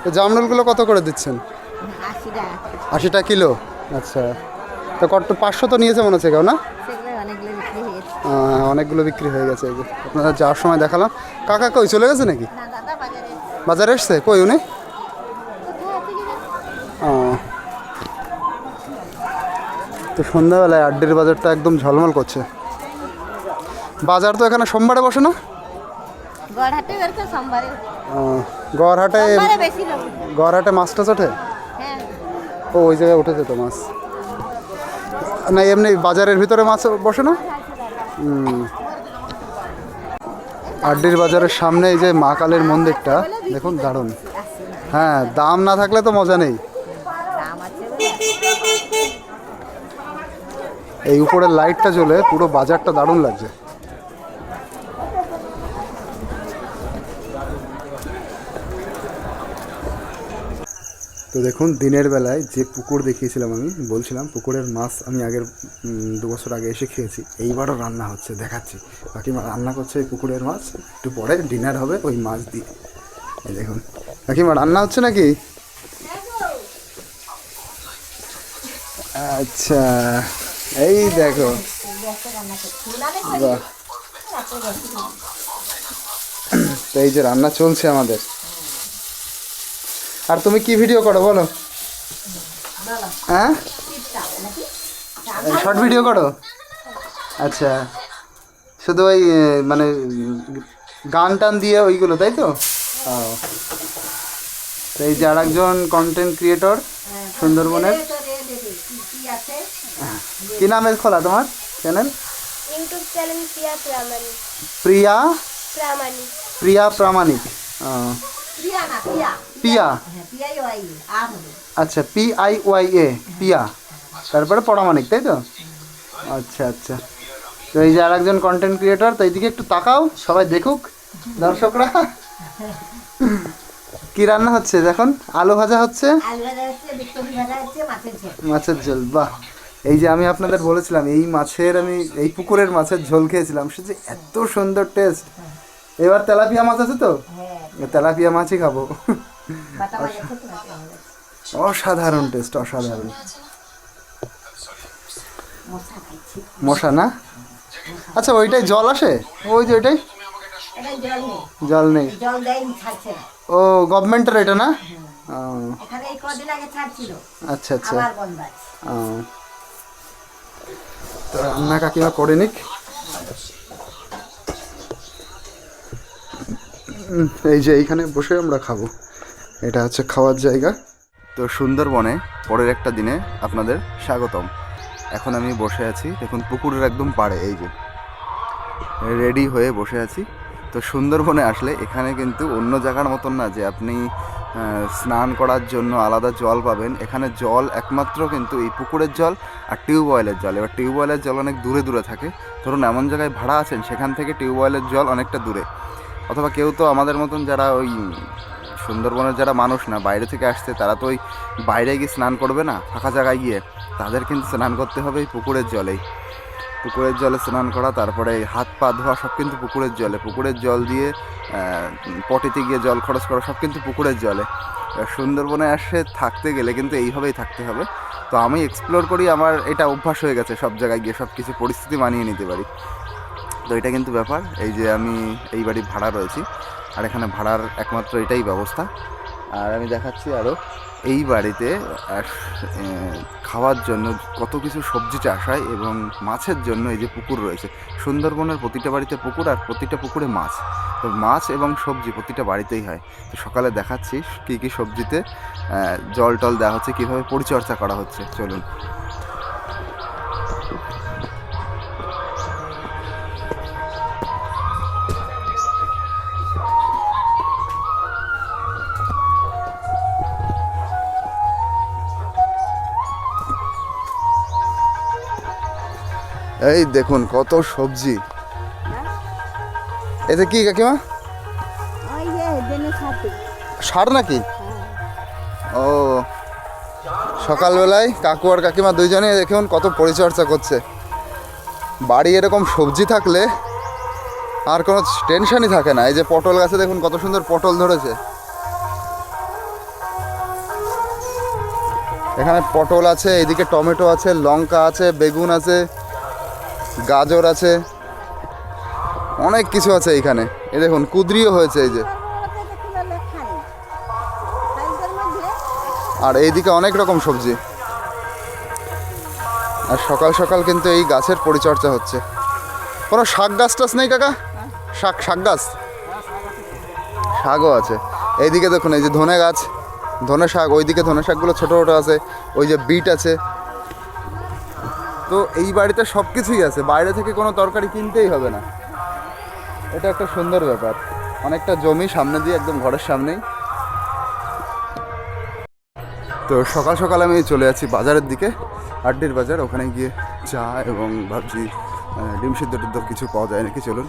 Speaker 1: তো জামরুলগুলো কত করে দিচ্ছেন?
Speaker 5: 80 টাকা।
Speaker 1: 80 টাকা কিলো? আচ্ছা, তো কত 500 তো নিয়েছে মনে হচ্ছে কেউ না?
Speaker 5: সেগুলো অনেকগুলো বিক্রি হয়ে গেছে।
Speaker 1: অনেকগুলো বিক্রি হয়ে গেছে। এই যে আপনারা যাওয়ার সময় দেখালাম। কাকা কই চলে গেছে নাকি?
Speaker 5: না দাদা বাজারে
Speaker 1: বাজারে এসছে? কই উনি?
Speaker 5: কোথায় আছে কি জানি?
Speaker 1: ও, তো সন্ধ্যাবেলায় আড্ডির বাজারটা একদম ঝলমল করছে। বাজার তো এখানে সোমবারে বসে না?
Speaker 5: গড়হাটে বেরকে সোমবারে।
Speaker 1: গড়হাটে
Speaker 5: সোমবারে বেশি লোক।
Speaker 1: গড়হাটে মাছ টাছ ওঠে?
Speaker 5: হ্যাঁ।
Speaker 1: ও ওই জায়গায় উঠেছে তো মাছ। না এমনি বাজারের ভিতরে মাছ বসে না? আড্ডির বাজারের সামনে এই যে মা কালীর মন্দিরটা দেখুন, দারুণ। হ্যাঁ, দাম না থাকলে তো মজা নেই।
Speaker 5: দাম আছে
Speaker 1: এই উপরের লাইটটা জ্বলে পুরো বাজারটা দারুণ লাগছে। তো দেখুন দিনের বেলায় যে পুকুর দেখিয়েছিলাম, আমি বলছিলাম পুকুরের মাছ আমি আগের 2 বছর আগে এসে খেয়েছি। এইবারও রান্না হচ্ছে, দেখাচ্ছি। কাকিমা রান্না করছে এই পুকুরের মাছ, একটু পরে ডিনার হবে ওই মাছ দিয়ে। এই দেখুন কাকিমা রান্না হচ্ছে নাকি? আচ্ছা, এই দেখো, বাহ। তো এই যে রান্না চলছে আমাদের। আর তুমি কি ভিডিও করো বলো? হ্যাঁ, শর্ট ভিডিও করো? আচ্ছা, শুধু ওই মানে গান টান দিয়ে ওইগুলো, তাই তো? ও, তো এই যে আর একজন কন্টেন্ট ক্রিয়েটর সুন্দরবনের। কি নামে খোলা তোমার চ্যানেল?
Speaker 5: ইউটিউব চ্যানেল প্রিয়া প্রামাণিক।
Speaker 1: প্রিয়া
Speaker 5: প্রামাণিক।
Speaker 1: প্রিয়া প্রামাণিক।
Speaker 5: প্রিয়া না প্রিয়া।
Speaker 1: পিয়া,
Speaker 5: হ্যাঁ PIOI আর হবে।
Speaker 1: আচ্ছা PIOYA, পিয়া, তারপরে পরামানিক, তাই তো? আচ্ছা আচ্ছা। তো এই যে আর একজন কন্টেন্ট ক্রিয়েটর, তো এইদিকে একটু তাকাও, সবাই দেখুক দর্শকরা। কি রান্না হচ্ছে দেখুন? আলু ভাজা হচ্ছে,
Speaker 5: আলু ভাজা হচ্ছে, বিট্টুরি ভাজা হচ্ছে, মাছের ঝোল।
Speaker 1: মাছের ঝোল। বাহ, এই যে আমি আপনাদের বলেছিলাম এই মাছের, আমি এই পুকুরের মাছের ঝোল খেয়েছিলাম, সে যে এত সুন্দর টেস্ট। এবার তেলাপিয়া মাছ আছে তো, তেলাপিয়া মাছই খাবো।
Speaker 5: বাটা মাছ আছে তো।
Speaker 1: অসাধারণ টেস্ট, অসাধারণ।
Speaker 5: মশা খাইছি।
Speaker 1: মশা না? আচ্ছা, ওইটাই জল আসে? ওই যে ওইটাই
Speaker 5: এটা জল নেই।
Speaker 1: জল নেই?
Speaker 5: জল দেয়নি, ছাড়ছে না।
Speaker 1: ও গভর্নমেন্টের এটা না? ও,
Speaker 5: এখানে এই কদিন আগে ছাড়ছিল,
Speaker 1: আচ্ছা আচ্ছা।
Speaker 5: আবার বন্ধ আছে।
Speaker 1: ও, তো রান্না কাকিমা করে নিক। এই যে এইখানে বসে আমরা খাবো, এটা হচ্ছে খাওয়ার জায়গা। তো সুন্দরবনে পরের একটা দিনে আপনাদের স্বাগতম। এখন আমি বসে আছি দেখুন পুকুরের একদম পাড়ে, এই যে রেডি হয়ে বসে আছি। তো সুন্দরবনে আসলে এখানে কিন্তু অন্য জায়গার মতন না যে আপনি স্নান করার জন্য আলাদা জল পাবেন। এখানে জল একমাত্র কিন্তু এই পুকুরের জল আর টিউবওয়েলের জল। এবার টিউবওয়েলের জল অনেক দূরে দূরে থাকে। ধরুন এমন জায়গায় ভাড়া আছেন, সেখান থেকে টিউবওয়েলের জল অনেকটা দূরে। অথবা কেউ তো আমাদের মতন যারা ওই সুন্দরবনের যারা মানুষ না, বাইরে থেকে আসছে, তারা তো ওই বাইরে গিয়ে স্নান করবে না, ফাঁকা জায়গায় গিয়ে। তাদের কিন্তু স্নান করতে হবে এই পুকুরের জলেই। পুকুরের জলে স্নান করা, তারপরে হাত পা ধোয়া সব কিন্তু পুকুরের জলে। পুকুরের জল দিয়ে পটিতে গিয়ে জল খরচ করা সব কিন্তু পুকুরের জলে। সুন্দরবনে আসে থাকতে গেলে কিন্তু এইভাবেই থাকতে হবে। তো আমি এক্সপ্লোর করি, আমার এটা অভ্যাস হয়ে গেছে সব জায়গায় গিয়ে সব কিছু পরিস্থিতি মানিয়ে নিতে পারি। তো এটা কিন্তু ব্যাপার। এই যে আমি এই বাড়ি ভাড়া রয়েছি, আর এখানে ভাড়ার একমাত্র এটাই ব্যবস্থা। আর আমি দেখাচ্ছি আরও এই বাড়িতে খাওয়ার জন্য কত কিছু সবজি চাষ হয়, এবং মাছের জন্য এই যে পুকুর রয়েছে। সুন্দরবনের প্রতিটা বাড়িতে পুকুর, আর প্রতিটা পুকুরে মাছ। তো মাছ এবং সবজি প্রতিটা বাড়িতেই হয়। তো সকালে দেখাচ্ছি কী কী সবজিতে জল টল দেওয়া হচ্ছে, কীভাবে পরিচর্যা করা হচ্ছে, চলুন। এই দেখুন কত সবজি। এতে কি কাকিমা?
Speaker 5: ওই যে
Speaker 1: সার নাকি? ও, সকালবেলায় কাকু আর কাকিমা দুইজনে দেখুন কত পরিচর্যা করছে। বাড়ি এরকম সবজি থাকলে আর কোনো টেনশনই থাকে না। এই যে পটল গাছে দেখুন কত সুন্দর পটল ধরেছে। এখানে পটল আছে, এদিকে টমেটো আছে, লঙ্কা আছে, বেগুন আছে, গাজর আছে, অনেক কিছু আছে এইখানে। এই দেখুন কুদরিও হয়েছে এই যে। আর এইদিকে অনেক রকম সবজি। আর সকাল সকাল কিন্তু এই গাছের পরিচর্যা হচ্ছে। কোনো শাক গাছ টাছ নেই কাকা? শাক গাছ? শাকও আছে। এইদিকে দেখুন এই যে ধনে গাছ, ধনে শাক, ওইদিকে ধনে শাকগুলো ছোটো ছোটো আছে, ওই যে বিট আছে। তো এই বাড়িতে সব কিছুই আছে, বাইরে থেকে কোনো তরকারি কিনতেই হবে না। এটা একটা সুন্দর ব্যাপার। অনেকটা জমি সামনে দিয়ে, একদম ঘরের সামনেই। তো সকাল সকাল আমি চলে যাচ্ছি বাজারের দিকে, আড্ডির বাজার। ওখানে গিয়ে চা এবং ভাবছি ডিম সিদ্ধ টিদ্ধ কিছু পাওয়া যায় নাকি, চলুন।